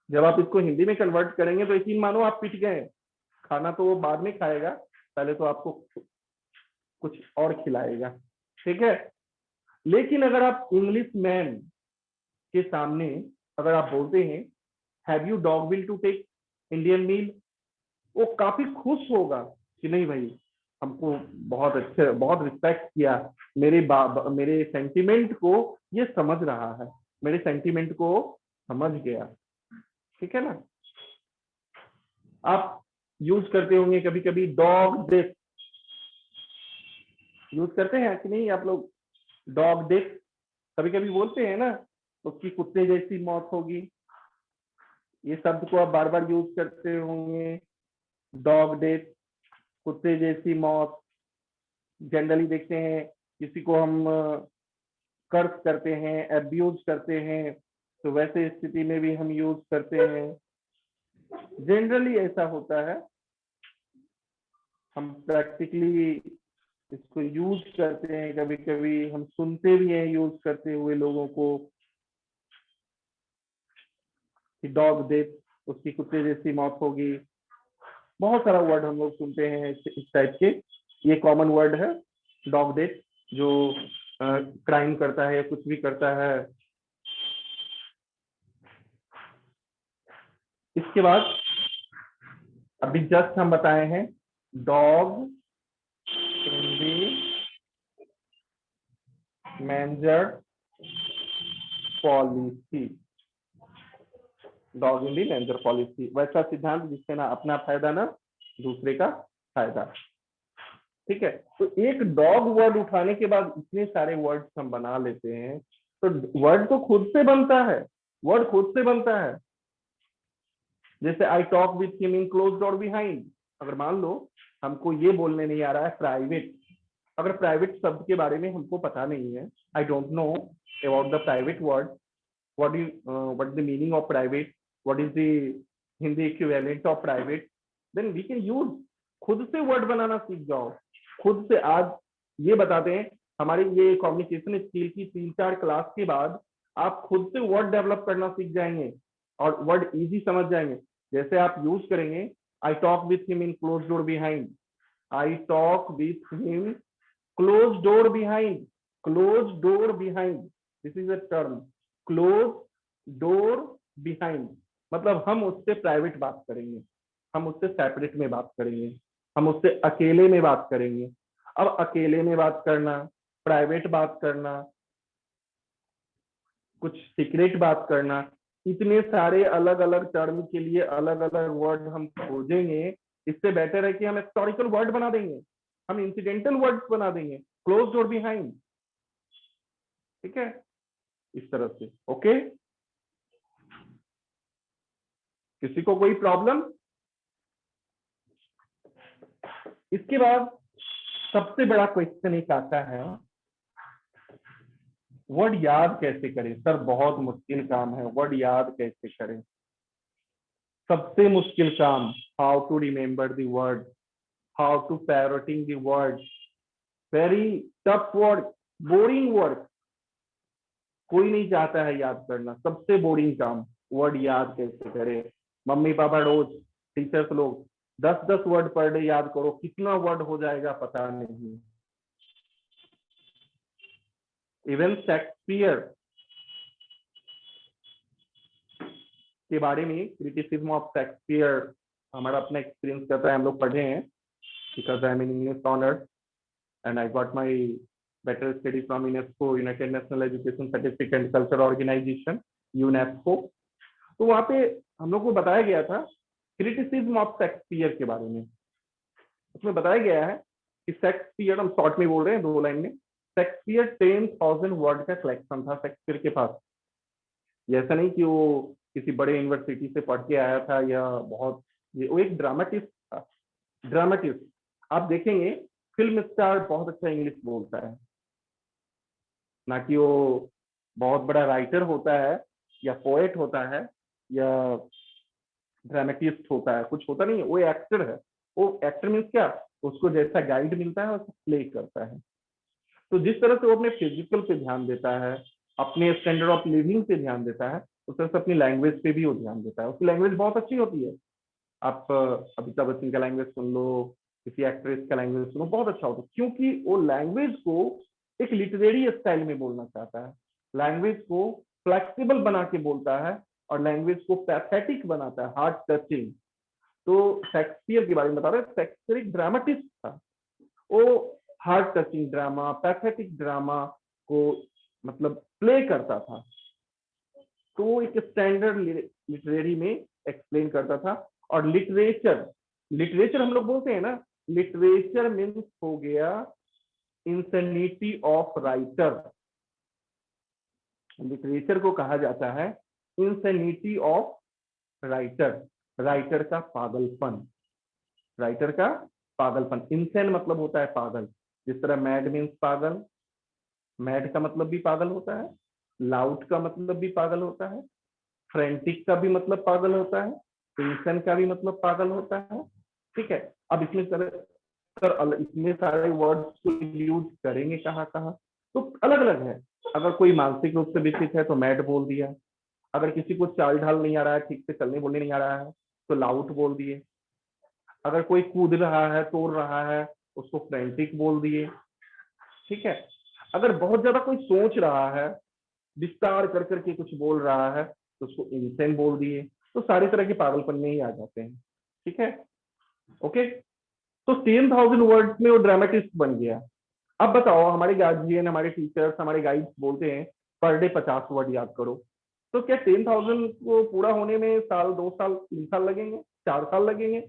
जब आप इसको हिंदी में कन्वर्ट करेंगे तो यकीन मानो आप पिट गए। खाना तो वो बाद में खाएगा, पहले तो आपको कुछ और खिलाएगा, ठीक है। लेकिन अगर आप इंग्लिश मैन के सामने अगर आप बोलते हैं have you dog will to take Indian meal, वो काफी खुश होगा कि नहीं भाई, हमको बहुत अच्छे, बहुत रिस्पेक्ट किया, मेरे सेंटिमेंट को ये समझ रहा है, मेरे सेंटिमेंट को समझ गया, ठीक है ना। आप यूज करते होंगे कभी कभी डॉग डेथ, यूज करते हैं कि नहीं आप लोग? डॉग डेथ कभी कभी बोलते हैं ना, उसकी कुत्ते जैसी मौत होगी, ये शब्द को आप बार बार यूज करते होंगे। डॉग डेथ, कुत्ते जैसी मौत। जनरली देखते हैं किसी को हम कर्ज करते हैं, एब्यूज करते हैं, तो वैसे स्थिति में भी हम यूज करते हैं। जनरली ऐसा होता है, हम प्रैक्टिकली इसको यूज करते हैं, कभी कभी हम सुनते भी हैं यूज करते हुए लोगों को कि डॉग डेथ, उसकी कुत्ते जैसी मौत होगी। बहुत सारा वर्ड हम लोग सुनते हैं इस टाइप के। ये कॉमन वर्ड है डॉग डेट, जो क्राइम करता है या कुछ भी करता है। इसके बाद अभी जस्ट हम बताए हैं dog in the manager policy, dog in the manager policy, वैसा सिद्धांत जिससे ना अपना फायदा ना दूसरे का फायदा। ठीक है, तो एक डॉग वर्ड उठाने के बाद इतने सारे वर्ड्स हम बना लेते हैं, तो वर्ड तो खुद से बनता है, वर्ड खुद से बनता है। जैसे I talk with him in close door behind, अगर मान लो हमको ये बोलने नहीं आ रहा है प्राइवेट, अगर प्राइवेट शब्द के बारे में हमको पता नहीं है, I don't know about the private word, what the meaning of private, what is the Hindi equivalent of private, then we can use, खुद से वर्ड बनाना सीख जाओ खुद से। आज ये बताते हैं हमारी ये कम्युनिकेशन स्किल की 3-4 क्लास के बाद आप खुद से वर्ड डेवलप करना सीख जाएंगे और वर्ड इजी समझ जाएंगे। जैसे आप यूज करेंगे I talk with him in close door behind, I talk with him close door behind, close door behind, this is a term, close door behind, मतलब हम उससे प्राइवेट बात करेंगे, हम उससे सेपरेट में बात करेंगे, हम उससे अकेले में बात करेंगे। अब अकेले में बात करना, प्राइवेट बात करना, कुछ सीक्रेट बात करना, इतने सारे अलग अलग टर्म के लिए अलग अलग वर्ड हम खोजेंगे। इससे बेटर है कि हम हिस्टोरिकल वर्ड बना देंगे, हम इंसिडेंटल वर्ड्स बना देंगे, क्लोज डोर बिहाइंड। ठीक है, इस तरह से। ओके, किसी को कोई प्रॉब्लम? इसके बाद सबसे बड़ा क्वेश्चन एक आता है, वर्ड याद कैसे करें? सर बहुत मुश्किल काम है, वर्ड याद कैसे करें? सबसे मुश्किल काम, how to remember the word, how to parroting the word, very tough word, boring word, कोई नहीं चाहता है याद करना। सबसे बोरिंग काम, वर्ड याद कैसे करें? मम्मी पापा रोज, टीचर्स लोग 10-10 वर्ड पर डे याद करो, कितना वर्ड हो जाएगा पता नहीं। इवन शेक्सपियर के बारे में, क्रिटिसिज्म ऑफ शेक्सपियर, हमारा अपना एक्सपीरियंस करता है, हम लोग पढ़े हैं, because I am in English honours and I got my better study from UNESCO, United National Education Certificate and Culture Organization, UNESCO. तो वहां पे हम लोग को बताया गया था क्रिटिसिज्म ऑफ शेक्सपियर के बारे में। उसमें बताया गया है कि शेक्सपियर, हम शॉर्ट में बोल रहे हैं 2 लाइन में, शेक्सपियर 10,000 वर्ड का कलेक्शन था शेक्सपियर के पास। ये ऐसा नहीं कि वो किसी बड़े यूनिवर्सिटी से पढ़ के आया था या बहुत, ये वो एक ड्रामेटिस्ट था, ड्रामेटिस्ट। आप देखेंगे फिल्म स्टार बहुत अच्छा इंग्लिश बोलता है, ना कि वो बहुत बड़ा राइटर होता है या पोएट होता है या ड्रामेटिस्ट होता है, कुछ होता नहीं है, वो एक्टर है। वो एक्टर मीन्स क्या, उसको जैसा गाइड मिलता है वैसा प्ले करता है। तो जिस तरह से वो अपने फिजिकल पे ध्यान देता है, अपने स्टैंडर्ड ऑफ लिविंग पे ध्यान देता है, उस तरह से अपनी लैंग्वेज पे भी वो ध्यान देता है। उसकी लैंग्वेज बहुत अच्छी होती है। आप अमिताभ बच्चन का लैंग्वेज सुन लो, किसी एक्ट्रेस का लैंग्वेज सुनो, बहुत अच्छा होता है, क्योंकि वो लैंग्वेज को एक लिटरेरी स्टाइल में बोलना चाहता है, लैंग्वेज को फ्लेक्सिबल बना के बोलता है और लैंग्वेज को पैथेटिक बनाता है, हार्ट टचिंग। तो शेक्सपियर के बारे में बता रहे हैं, शेक्सपियर एक ड्रामेटिस्ट था। वो heart touching drama, pathetic drama को मतलब प्ले करता था। तो वो एक स्टैंडर्ड लिटरेरी में एक्सप्लेन करता था। और लिटरेचर, लिटरेचर हम लोग बोलते हैं ना, लिटरेचर मीन्स हो गया इंसैनिटी ऑफ राइटर। लिटरेचर को कहा जाता है इंसैनिटी ऑफ राइटर, राइटर का पागलपन, राइटर का पागलपन। इंसेन मतलब होता है पागल, जिस तरह मैड मीन्स पागल, मैड का मतलब भी पागल होता है, लाउड का मतलब भी पागल होता है, फ्रेंटिक का भी मतलब पागल होता है, इंसेन का भी मतलब पागल होता है। ठीक है, अब इसमें सर इतने सारे वर्ड्स को यूज करेंगे कहाँ कहाँ, तो अलग अलग है। अगर कोई मानसिक रूप से विकसित है तो मैड बोल दिया, अगर किसी को चाल ढाल नहीं आ रहा है, ठीक से चलने बोलने नहीं आ रहा है, तो लाउड बोल दिए। अगर कोई कूद रहा है, तोड़ रहा है, उसको फ्रेंटिक बोल दिए। ठीक है, अगर बहुत ज्यादा कोई सोच रहा है, विस्तार कर करके कुछ बोल रहा है, तो उसको इंसेंट बोल दिए। तो सारे तरह के पागलपन में ही आ जाते हैं। ठीक है, ओके। तो 10,000 वर्ड्स में वो ड्रामेटिस्ट बन गया। अब बताओ, हमारे गार्जियन, हमारे टीचर्स, हमारे गाइड्स बोलते हैं पर डे 50 वर्ड याद करो। तो क्या 10,000 को पूरा होने में साल, 2 साल, 3 साल लगेंगे, 4 साल लगेंगे?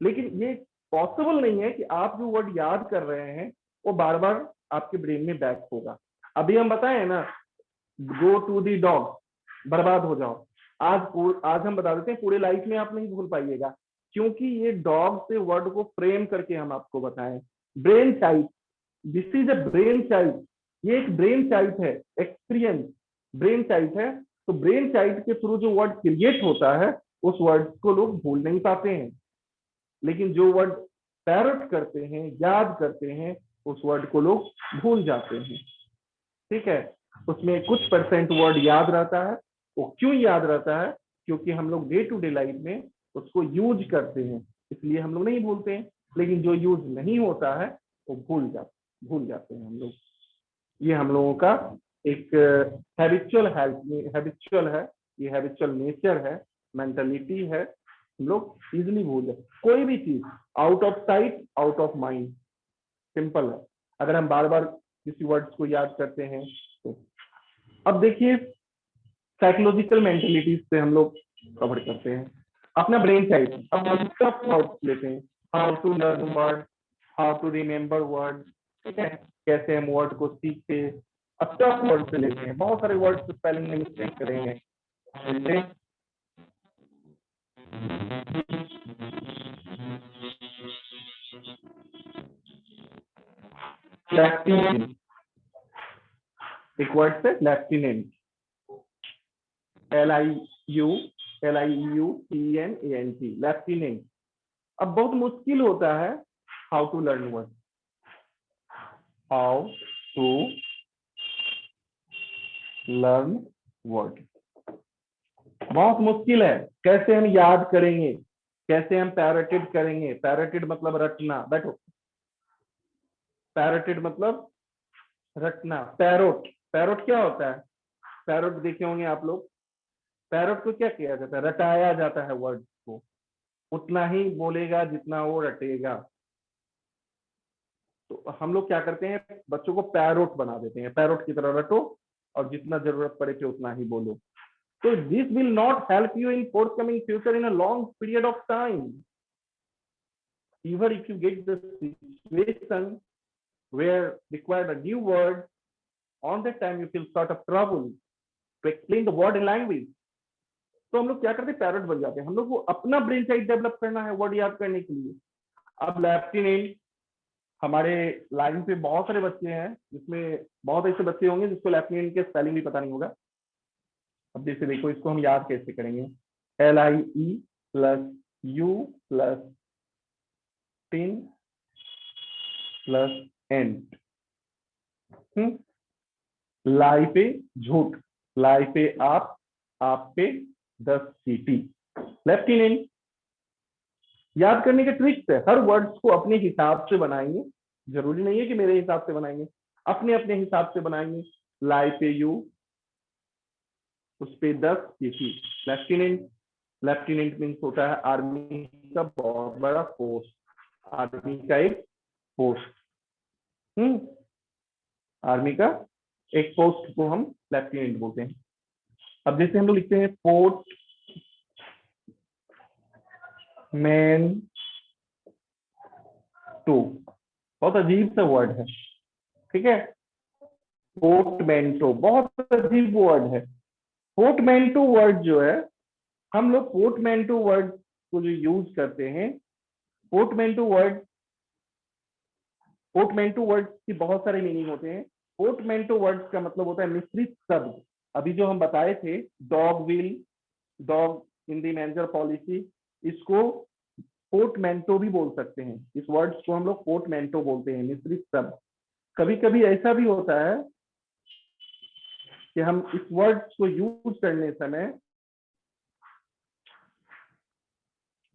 लेकिन ये पॉसिबल नहीं है कि आप जो वर्ड याद कर रहे हैं वो बार बार आपके ब्रेन में बैक होगा। अभी हम बताएं ना, गो टू दी डॉग, बर्बाद हो जाओ। आज हम बता देते हैं पूरे लाइफ में आप नहीं भूल पाइएगा, क्योंकि ये डॉग से वर्ड को फ्रेम करके हम आपको बताएं। Brain type, this is a brain child. ये एक ब्रेन चाइल्ड है, एक्सपीरियंस ब्रेन चाइल्ड है। तो ब्रेन चाइल्ड के थ्रू जो वर्ड क्रिएट होता है, उस वर्ड को लोग भूल नहीं पाते हैं। लेकिन जो वर्ड पैरट करते हैं, याद करते हैं, उस वर्ड को लोग भूल जाते हैं। ठीक है, उसमें कुछ परसेंट वर्ड याद रहता है। वो क्यों याद रहता है? क्योंकि हम लोग डे टू डे लाइफ में उसको यूज करते हैं, इसलिए हम लोग नहीं भूलते हैं। लेकिन जो यूज नहीं होता है वो भूल जाते हैं हम लोग। ये हम लोगों का एक हैबिचुअल है, ये हैबिचुअल नेचर है, मेंटलिटी है। हम लोग इजिली भूल जाते कोई भी चीज। Out of site, out of mind, simple है। अगर हम बार बार किसी वर्ड्स को याद करते हैं तो। अब देखिए, साइकोलॉजिकल मेंटलिटीज से हम लोग कवर करते हैं अपना ब्रेन टाइप। अब हम टफ वर्ड्स लेते हैं, how to learn word, how to remember word. ठीक है, कैसे हम वर्ड को सीखते। अब टफ वर्ड से लेते हैं, बहुत सारे वर्ड स्पेलिंग में मिस्टेक करेंगे। जैसे लेफ्टिनेंट, एक वर्ड से लेफ्टिनेंट, LIUTENANT, लेफ्टिनेंट। अब बहुत मुश्किल होता है how to learn word, how to learn word बहुत मुश्किल है। कैसे हम याद करेंगे, कैसे हम पैरेटेड करेंगे? पैरेटेड मतलब रटना। बैठो, पैरेटेड मतलब रटना। पैरोट, पैरोट क्या होता है? पैरोट देखे होंगे आप लोग। पैरोट को क्या किया जाता है? रटाया जाता है वर्ड को, उतना ही बोलेगा जितना वो रटेगा। तो हम लोग क्या करते हैं, बच्चों को पैरोट बना देते हैं, पैरोट की तरह रटो और जितना जरूरत पड़े कि उतना ही बोलो। So this will not help you in forthcoming future in a long period of time. Even if you get the situation where required a new word, on that time you feel sort of trouble to explain the word in language. तो हम लोग क्या करते हैं, parrot बन जाते हैं। हम लोग को अपना ब्रेन साइज डेवलप करना है वर्ड याद करने के लिए। अब लेफ्टिनेंट, हमारे लाइन पे बहुत सारे बच्चे हैं, जिसमें बहुत ऐसे बच्चे होंगे जिसको लेफ्टिनेंट के स्पेलिंग भी पता नहीं होगा। अब जैसे देखो, इसको हम याद कैसे करेंगे? LIE+U+TIN+N। लाई पे झूठ, लाई पे आप पे 10 सीटी। लेफ्टिनेंट याद करने के ट्रिक्स है। हर वर्ड्स को अपने हिसाब से बनाएंगे, जरूरी नहीं है कि मेरे हिसाब से बनाएंगे, अपने अपने हिसाब से बनाएंगे। लाई पे यू, उस पे 10 सीटी। लेफ्टिनेंट, लेफ्टिनेंट मीन्स होता है आर्मी का बहुत बड़ा पोस्ट, आर्मी का एक पोस्ट। आर्मी का एक पोस्ट को हम लेफ्टिनेंट बोलते हैं। अब जैसे हम लोग लिखते हैं पोर्ट मैन टू, बहुत अजीब सा वर्ड है। ठीक है, पोर्टमैंटो बहुत अजीब वर्ड है। पोर्टमैंटो वर्ड जो है, हम लोग पोर्टमैंटो वर्ड को जो यूज करते हैं, पोर्टमैंटो वर्ड की बहुत सारे मीनिंग होते हैं। पोर्टमैंटो वर्ड का मतलब होता है मिश्रित शब्द। अभी जो हम बताए थे, dog will, dog in the manager policy, इसको पोर्टमैंटो भी बोल सकते हैं। इस वर्ड्स को हम लोग पोर्टमैंटो बोलते हैं, मिश्रित शब्द। कभी कभी ऐसा भी होता है कि हम इस वर्ड्स को यूज करने समय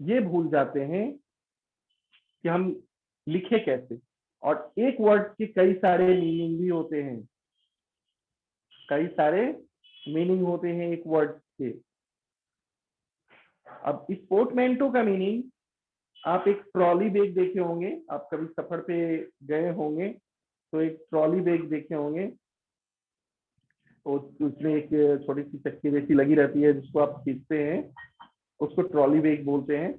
ये भूल जाते हैं कि हम लिखे कैसे। और एक वर्ड के कई सारे मीनिंग भी होते हैं, कई सारे मीनिंग होते हैं एक वर्ड के। अब इस पोर्टमेंटो का मीनिंग, आप एक ट्रॉली बैग देखे होंगे, आप कभी सफर पे गए होंगे तो एक ट्रॉली बैग देखे होंगे, तो उसमें एक छोटी सी चक्की जैसी लगी रहती है जिसको आप खींचते हैं, उसको ट्रॉली बैग बोलते हैं।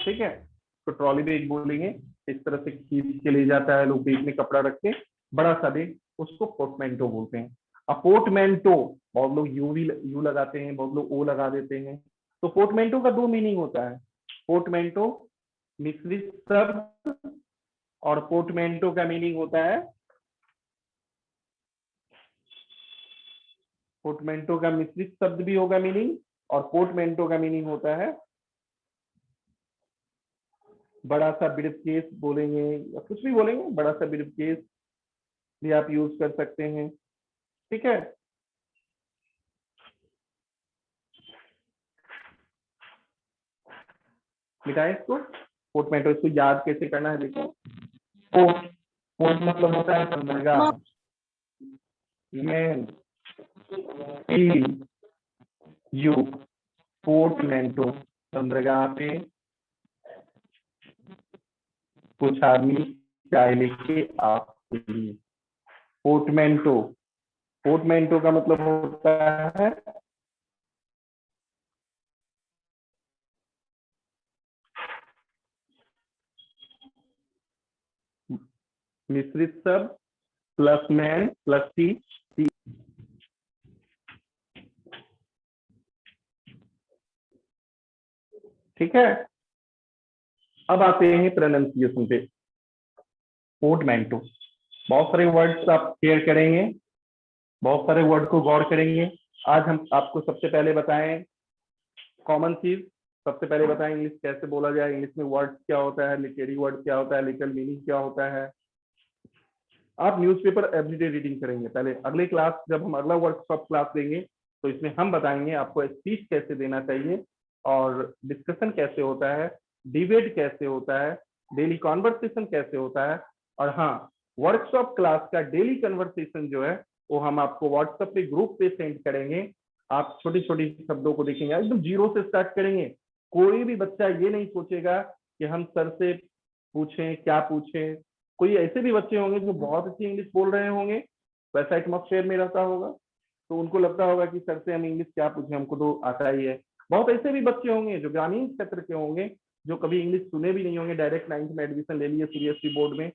ठीक है, तो ट्रॉली बैग बोलेंगे, इस तरह से खींच के ले जाता है लोग, बैग में कपड़ा रख के, बड़ा सा बैग, उसको पोर्टमेंटो बोलते हैं। अब पोर्टमेंटो, बहुत लोग यू लगाते हैं, बहुत लोग ओ लगा देते हैं। तो पोर्टमेंटो का दो मीनिंग होता है, पोर्टमेंटो मिश्रित शब्द, और पोर्टमेंटो का मीनिंग होता है, पोर्टमेंटो का मिश्रित शब्द भी होगा मीनिंग, और पोर्टमेंटो का मीनिंग होता है बड़ा सा ब्रीफकेस बोलेंगे, या कुछ भी बोलेंगे, बड़ा सा ब्रीफकेस भी आप यूज कर सकते हैं। ठीक है, मिटाए इसको, पोर्टमेंटो, इसको याद कैसे करना है देखो। पोर्ट, पोर्ट मतलब होता है बंदरगाह, मैन, टील, यू, पोर्टमेंटो, बंदरगाह पे कुछ आदमी चाय लेके आपके लिए। पोर्टमेंटो, पोर्टमेंटो का मतलब होता है मिश्रित शब्द प्लस मैन प्लस टी। ठीक है, अब आते हैं प्रोनाउंसिएशन पे। पोर्टमेंटो, बहुत सारे वर्ड्स आप शेयर करेंगे, बहुत सारे वर्ड को गौर करेंगे। आज हम आपको सबसे पहले बताएं कॉमन चीज, सबसे पहले बताएं इंग्लिश कैसे बोला जाए, इंग्लिश में वर्ड क्या होता है, लिटरेरी वर्ड क्या होता है, लिटरल मीनिंग क्या होता है। आप न्यूज़पेपर एवरीडे रीडिंग करेंगे। पहले अगले क्लास, जब हम अगला वर्कशॉप क्लास देंगे, तो इसमें हम बताएंगे आपको स्पीच कैसे देना चाहिए, और डिस्कशन कैसे होता है, डिबेट कैसे होता है, डेली कॉन्वर्सेशन कैसे होता है। और हाँ, वर्कशॉप क्लास का डेली कन्वर्सेशन जो है वो हम आपको व्हाट्सएप पे ग्रुप पे सेंड करेंगे। आप छोटी छोटी शब्दों को देखेंगे, एकदम जीरो से स्टार्ट करेंगे। कोई भी बच्चा ये नहीं सोचेगा कि हम सर से पूछें, क्या पूछें। कोई ऐसे भी बच्चे होंगे जो बहुत अच्छी इंग्लिश बोल रहे होंगे, वैसा एटमॉस्फेयर में रहता होगा, तो उनको लगता होगा कि सर से हम इंग्लिश क्या पूछें, हमको तो आता ही है। बहुत ऐसे भी बच्चे होंगे जो ग्रामीण क्षेत्र के होंगे, जो कभी इंग्लिश सुने भी नहीं होंगे, डायरेक्ट 9th में एडमिशन ले लिए सीबीएसई बोर्ड में,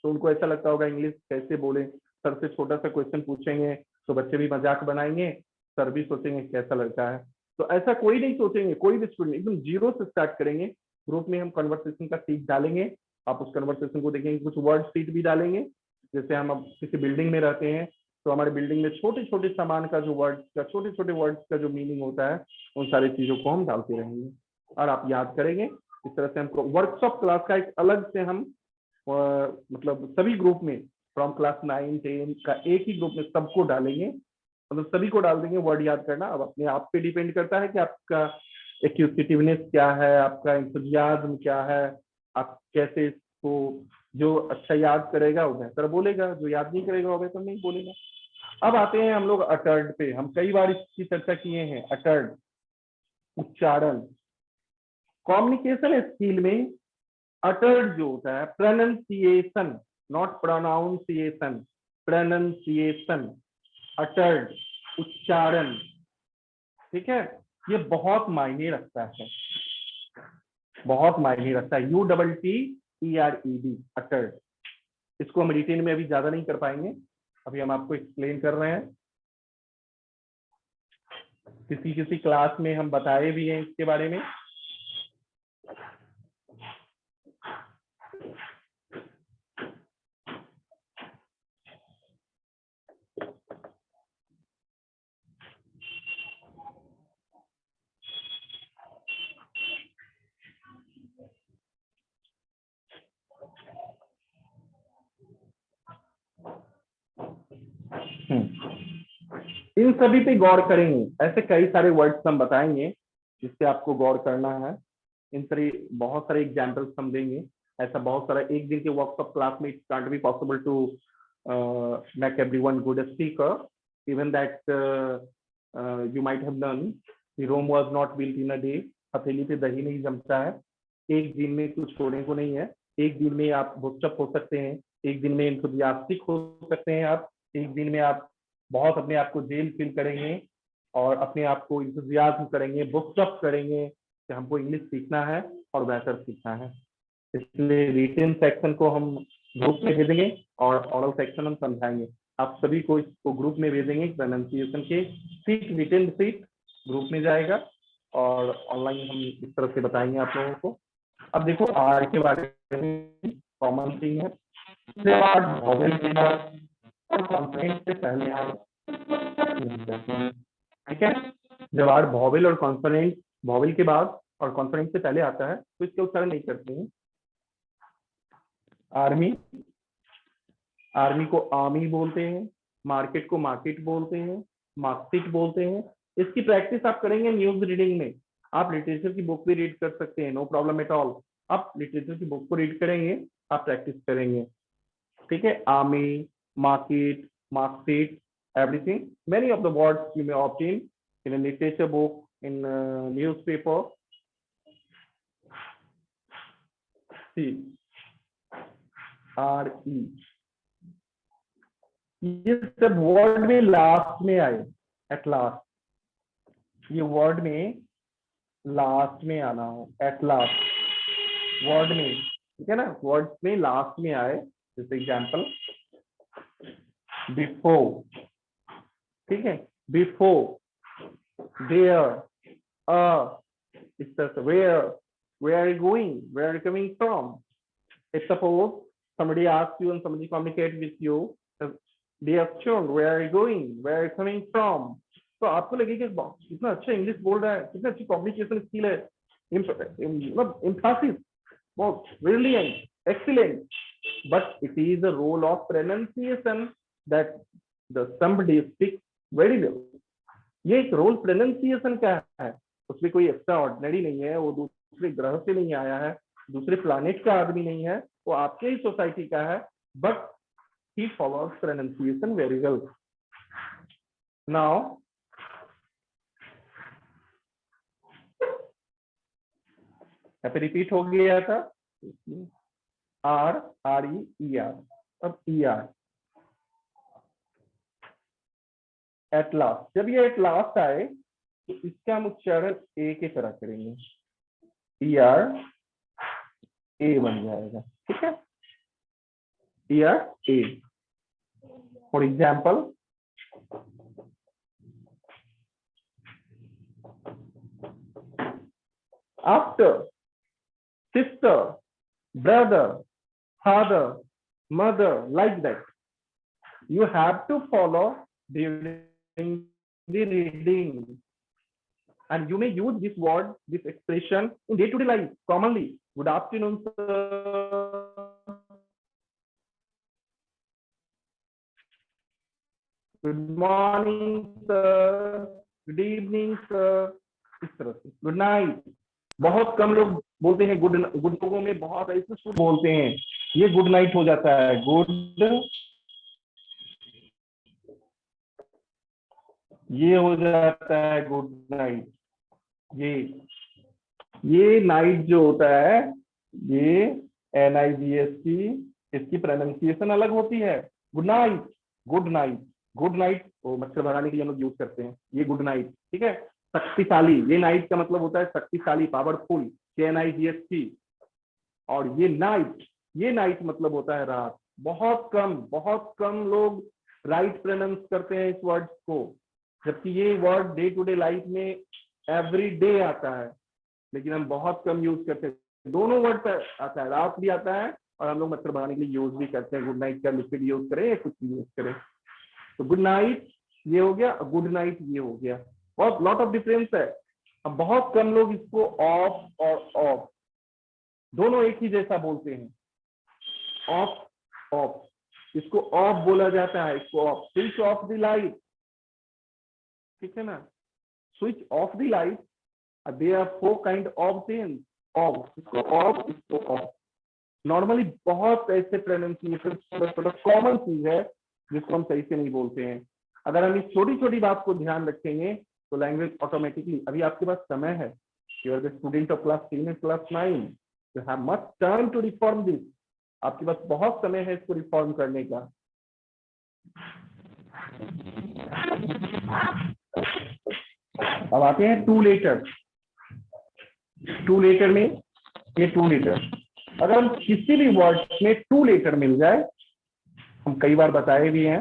तो उनको ऐसा लगता होगा इंग्लिश कैसे बोले। सर से छोटा सा क्वेश्चन पूछेंगे तो बच्चे भी मजाक बनाएंगे, सर भी सोचेंगे कैसा लगता है। तो ऐसा कोई नहीं सोचेंगे, कोई भी स्टूडेंट, एकदम जीरो से स्टार्ट करेंगे। ग्रुप में हम कन्वर्सेशन का सीट डालेंगे, आप उस कन्वर्सेशन को देखेंगे, कुछ वर्ड सीट भी डालेंगे। जैसे हम अब किसी बिल्डिंग में रहते हैं, तो हमारे बिल्डिंग में छोटे छोटे सामान का जो वर्ड का, छोटे छोटे वर्ड्स का जो मीनिंग होता है, उन सारी चीजों को हम डालते रहेंगे और आप याद करेंगे। इस तरह से हमको वर्कशॉप क्लास का एक अलग से हम मतलब सभी ग्रुप में, फ्रॉम क्लास 9 10 का एक ही ग्रुप में सबको डालेंगे, मतलब सभी को डाल देंगे। वर्ड याद करना अब अपने आप पे डिपेंड करता है कि आपका एक्यूसिटिवनेस क्या है, आपका इंथुजियाज्म क्या है, आप कैसे इसको, जो अच्छा याद करेगा वो बेहतर बोलेगा, जो याद नहीं करेगा वो बेहतर नहीं बोलेगा। अब आते हैं हम लोग अटर्ड पे। हम कई बार इसकी चर्चा किए हैं। अटर्ड, उच्चारण, कम्युनिकेशन स्किल में अटर्ड जो होता है, pronunciation, not pronunciation, pronunciation, uttered, उच्चारण। ठीक है, ये बहुत मायने रखता है, बहुत मायने रखता है। UTTERED, uttered. इसको हम रिटेन में अभी ज्यादा नहीं कर पाएंगे, अभी हम आपको एक्सप्लेन कर रहे हैं। किसी किसी क्लास में हम बताए भी हैं इसके बारे में। इन सभी पे गौर करेंगे। ऐसे कई सारे वर्ड्स हम बताएंगे जिससे आपको गौर करना है। इन सारी बहुत सारे एग्जाम्पल्स हम देंगे। ऐसा बहुत सारा एक दिन के वर्कशॉप क्लास में it can't be possible to make everyone good speaker, even that you might have learn Rome was not built in a day. हथेली पे दही नहीं जमता है, एक दिन में कुछ होने को नहीं है। एक दिन में आप बुकचप हो सकते हैं, एक दिन में इंथुजियास्टिक हो सकते हैं आप, एक दिन में आप बहुत अपने आप को जेल फील करेंगे और अपने आप को इंतजाम करेंगे, बुकअप करेंगे कि हमको इंग्लिश सीखना है और बेहतर सीखना है। इसलिए रिटन सेक्शन को हम ग्रुप में भेजेंगे और ऑरल सेक्शन हम समझाएंगे। आप सभी को इसको ग्रुप में भेजेंगे, प्रोनाउंसिएशन के सीट रिटन सीट ग्रुप में जाएगा और ऑनलाइन हम इस तरह से बताएंगे आप लोगों को। अब देखो आर के बारे में कॉमन थिंग है, कॉन्फिडेंस से पहले आप, ठीक है, जब आर वॉवेल और कॉन्फिडेंट वॉवेल के बाद और कॉन्फिडेंस से पहले आता है तो इसके उच्चारण नहीं करते हैं। आर्मी, आर्मी को आर्मी बोलते हैं, मार्केट को मार्केट बोलते हैं, मार्केट बोलते हैं। इसकी प्रैक्टिस आप करेंगे न्यूज रीडिंग में। आप लिटरेचर की बुक भी रीड कर सकते हैं, नो प्रॉब्लम एट ऑल। आप लिटरेचर की बुक को रीड करेंगे, आप प्रैक्टिस करेंगे, ठीक है। Army, market, market, everything, many of the words you may obtain in a literature book, in a newspaper. C R E, ये सब वर्ड में लास्ट में आए, एट लास्ट, ये वर्ड में लास्ट में आना हो, एट लास्ट वर्ड में, ठीक है ना, वर्ड में लास्ट में आए। जैसे एग्जाम्पल बिफोर, ठीक है, बिफोर, देयर, इस तरह से, where are you going, where are you coming from? If suppose somebody asks you and somebody communicate with you, dear children, where are you going, where are you coming from? तो आपको लगेगा कितना अच्छा English बोल रहा है, कितना अच्छी कम्युनिकेशन स्किल है, emphasis, brilliant, excellent. But it is a role of pronunciation that the somebody speaks very well. ये एक रोल प्रोनाउंसिएशन का है, उसमें कोई एक्स्ट्रा ऑर्डिनरी नहीं है, वो दूसरे ग्रह से नहीं आया है, दूसरे प्लैनेट का आदमी नहीं है, वो आपके ही सोसाइटी का है, but he follows pronunciation very well. Now यहाँ पे रिपीट हो गया था R-R-E-E-R, अब ER, एट लास्ट। जब ये एट लास्ट आए तो इसका हम उच्चारण ए के तरह करेंगे, ER ए बन जाएगा, ठीक है, ER A. For example after, sister, brother, father, mother, like that. You have to follow during the reading, and you may use this word, this expression in day-to-day life commonly. Good afternoon, sir. Good morning, sir. Good evening, sir. इस तरह से good night. बहुत कम लोग बोलते हैं good, good लोगों में बहुत ऐसे शुद्ध बोलते हैं, ये गुड नाइट हो जाता है, गुड, ये हो जाता है गुड नाइट। ये नाइट जो होता है, ये NIGHT, इसकी प्रोनाउंसिएशन अलग होती है। Good night, good night, good night वो मच्छर भगाने के लिए हम लोग यूज करते हैं, ये गुड नाइट, ठीक है। शक्तिशाली, ये नाइट का मतलब होता है शक्तिशाली, पावरफुल, NIGHT। और ये नाइट मतलब होता है रात। बहुत कम लोग राइट प्रोनाउंस करते हैं इस वर्ड को, जबकि ये word day to day life में एवरी डे आता है, लेकिन हम बहुत कम यूज करते हैं। दोनों वर्ड पर आता है, रात भी आता है और हम लोग मच्छर भगाने के लिए यूज भी करते हैं। गुड नाइट का लिक्विड यूज करें या कुछ भी यूज करें, तो गुड नाइट ये हो गया, गुड नाइट ये हो गया। बहुत लॉट ऑफ डिफरेंस है। अब बहुत कम लोग इसको ऑफ और ऑफ दोनों एक ही जैसा बोलते हैं। ऑफ ऑफ, इसको ऑफ बोला जाता है, इसको of. Switch off the light, ठीक है ना, switch off the light. There are 4 kind of things, of, इसको ऑफ, इसको ऑफ। नॉर्मली बहुत ऐसे प्रोनाउंसिएशन थोड़ा कॉमन चीज है जिसको हम सही से नहीं बोलते हैं। अगर हम इस छोटी छोटी बात को ध्यान रखेंगे तो लैंग्वेज ऑटोमेटिकली, अभी आपके पास समय है, you are the student of class 10 and class 9, you have much time to reform this. आपके पास बहुत समय है इसको रिफॉर्म करने का। अब आते हैं टू लेटर। टू लेटर में ये टू लेटर, अगर हम किसी भी वर्ड में टू लेटर मिल जाए, हम कई बार बताए भी हैं,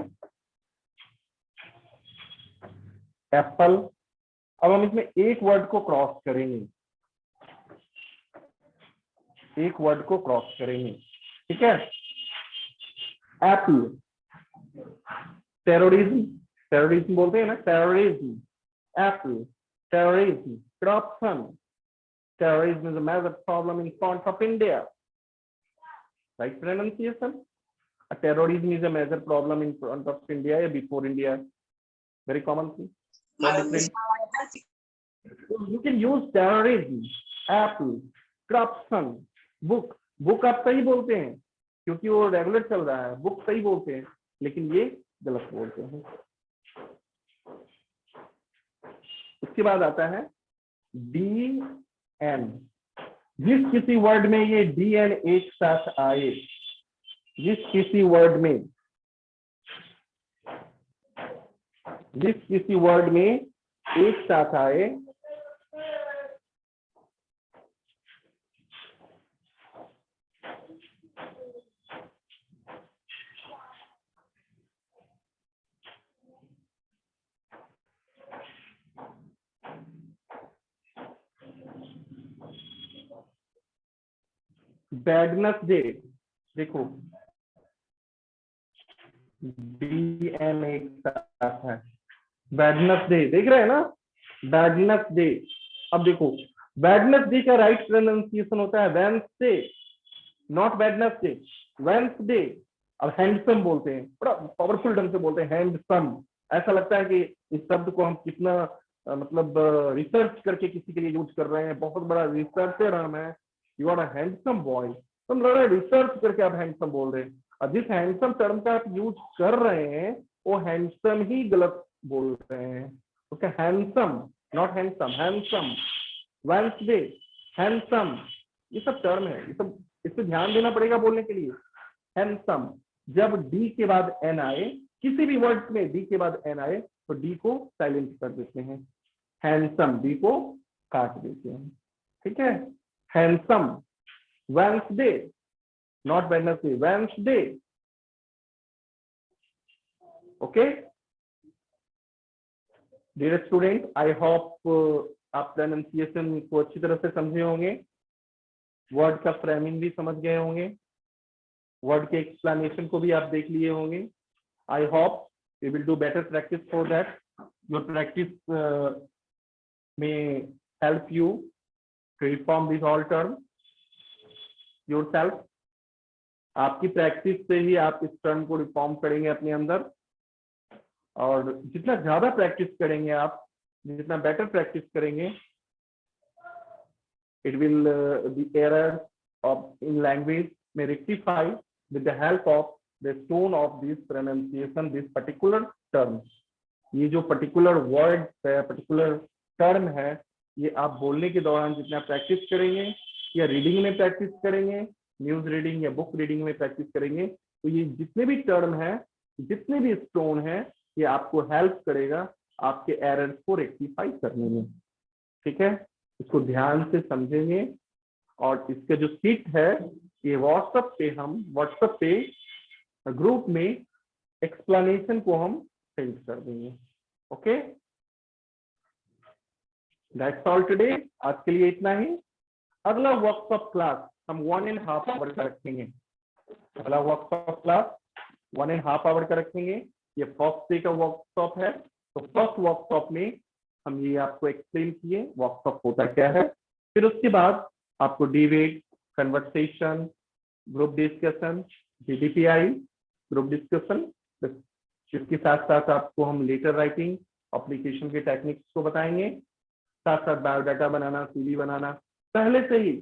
एप्पल। अब हम इसमें एक वर्ड को क्रॉस करेंगे, एक वर्ड को क्रॉस करेंगे, ठीक है। एप्पल, टेररिज्म, टेररिज्म बोलते हैं ना, terrorism, Apple, terrorism, corruption, terrorism is a major problem in front of India. Right pronunciation? A terrorism is a major problem in front of India or before India. Very common thing. You can use terrorism, apple, corruption, book. Book आप सही बोलते हैं क्योंकि वो regular चल रहा है, book सही बोलते हैं, लेकिन ये गलत बोलते हैं। उसके बाद आता है डी एन। जिस किसी वर्ड में ये डी एन एक साथ आए, जिस किसी वर्ड में, जिस किसी वर्ड में एक साथ आए, वेडनेसडे, देखो डी एन एक साथ है, वेडनेसडे, देख रहे हैं ना, वेडनेसडे। अब देखो वेडनेसडे का राइट प्रोनाउंसिएशन होता है वेंसडे, नॉट वेडनेसडे, वेंसडे। अब हैंडसम बोलते हैं, बड़ा पावरफुल ढंग से बोलते हैं, हैंडसम। ऐसा लगता है कि इस शब्द को हम कितना मतलब रिसर्च करके किसी के लिए यूज कर रहे हैं, बहुत बड़ा रिसर्चर हम है, you are a handsome boy. तो लग रहा है रिसर्च करके आप हैंडसम बोल रहे हैं, और जिस हैंडसम टर्म का आप यूज कर रहे हैं वो हैंडसम ही गलत बोल रहे हैं। Okay, handsome not handsome, handsome, Wednesday, handsome, ये सब टर्म है, ये सब इस पे ध्यान देना पड़ेगा बोलने के लिए। हैंडसम, जब डी के बाद एन आए, किसी भी वर्ड में डी के बाद एन आए तो डी को साइलेंट कर देते हैं, हैंडसम, डी को काट देते हैं, ठीक है। Handsome, Wednesday, not Wednesday, Wednesday. Okay dear student, I hope आप प्रोनाउंसिएशन को अच्छी तरह से समझे होंगे, वर्ड का फ्रेमिंग भी समझ गए होंगे, वर्ड के एक्सप्लेनेशन को भी आप देख लिए होंगे। I hope we will do better practice for that. Your practice may help you to reform this all term yourself। आपकी प्रैक्टिस से ही आप इस टर्म को रिफॉर्म करेंगे अपने अंदर, और जितना ज्यादा प्रैक्टिस करेंगे आप, जितना बेटर प्रैक्टिस करेंगे, it will the error of in language may rectify with the help of the tone of this pronunciation, this particular term। ये जो पर्टिकुलर वर्ड है, पर्टिकुलर टर्म है, ये आप बोलने के दौरान जितना प्रैक्टिस करेंगे, या रीडिंग में प्रैक्टिस करेंगे, न्यूज रीडिंग या बुक रीडिंग में प्रैक्टिस करेंगे, तो ये जितने भी टर्म है, जितने भी स्टोन है, ये आपको हेल्प करेगा आपके एरर्स को रेक्टिफाई करने में, ठीक है। इसको ध्यान से समझेंगे, और इसका जो सीट है ये व्हाट्सएप पे ग्रुप में एक्सप्लेनेशन को हम सेंड कर देंगे। Okay, that's all today. आज के लिए इतना ही। अगला वर्कशॉप क्लास हम 1.5 आवर का रखेंगे। अगला वर्कशॉप क्लास 1.5 आवर का रखेंगे। ये फर्स्ट डे का वर्कशॉप है, तो फर्स्ट वर्कशॉप में हम ये आपको एक्सप्लेन किए वर्कशॉप होता क्या है। फिर उसके बाद आपको debate, conversation, group discussion, GDPI, group discussion, इसके साथ साथ आपको हम लेटर राइटिंग, एप्लीकेशन के टेक्निक्स को बताएंगे, साथ साथ बायोडाटा बनाना, CV बनाना। पहले से ही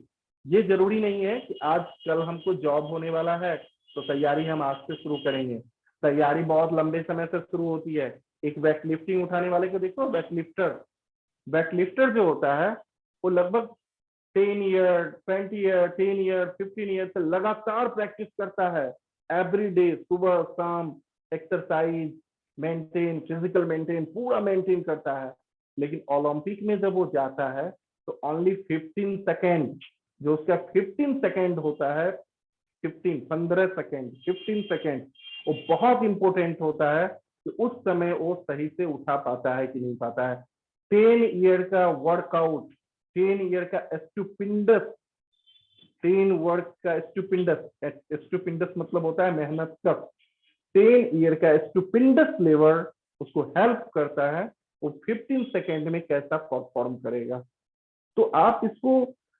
ये जरूरी नहीं है कि आज कल हमको जॉब होने वाला है तो तैयारी हम आज से शुरू करेंगे। तैयारी बहुत लंबे समय से शुरू होती है। एक वेट लिफ्टिंग उठाने वाले को देखो, वेट लिफ्टर जो होता है वो लगभग 10 ईयर, 20 ईयर, 10 ईयर, 15 ईयर से लगातार प्रैक्टिस करता है। एवरी डे, सुबह शाम एक्सरसाइज मेंटेन, फिजिकल मेंटेन, पूरा मेंटेन करता है। लेकिन ओलंपिक में जब वो जाता है तो ओनली 15 सेकेंड, जो उसका 15 सेकेंड होता है, 15 सेकेंड, 15 सेकेंड, वो बहुत इंपॉर्टेंट होता है कि उस समय वो सही से उठा पाता है कि नहीं पाता है। 10 ईयर का वर्कआउट, 10 ईयर का स्टुपिंडस, 10 वर्क का स्टुपिंडस, स्टुपिंडस मतलब होता है मेहनत का। 10 ईयर का स्टुपिंडस लेवर उसको हेल्प करता है वो 15 सेकेंड में कैसा परफॉर्म करेगा। तो आप इसको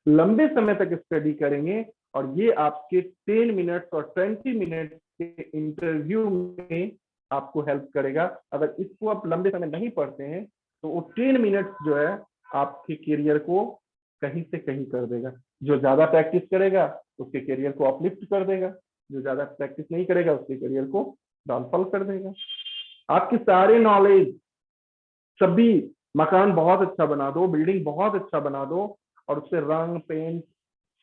लंबे समय तक स्टडी करेंगे और ये आपके 10 मिनट्स और 20 मिनट के इंटरव्यू में आपको हेल्प करेगा। अगर इसको आप लंबे समय नहीं पढ़ते हैं तो वो 10 मिनट्स जो है आपके करियर को कहीं से कहीं कर देगा। जो ज्यादा प्रैक्टिस करेगा उसके करियर को अपलिफ्ट कर देगा, जो ज्यादा प्रैक्टिस नहीं करेगा उसके करियर को डाउनफॉल कर देगा। आपकी सारे नॉलेज, सभी मकान बहुत अच्छा बना दो, बिल्डिंग बहुत अच्छा बना दो और उससे रंग पेंट,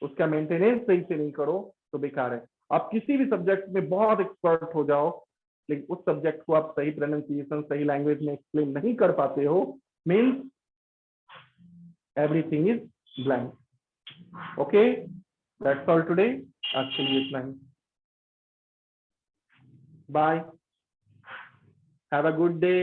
उसका मेंटेनेंस सही से नहीं करो तो बेकार है। आप किसी भी सब्जेक्ट में बहुत एक्सपर्ट हो जाओ लेकिन उस सब्जेक्ट को आप सही प्रोनाउंसिएशन, सही लैंग्वेज में एक्सप्लेन नहीं कर पाते हो, means everything is blank. Okay, that's all today. आज के लिए इतना ही। Bye, have a good day.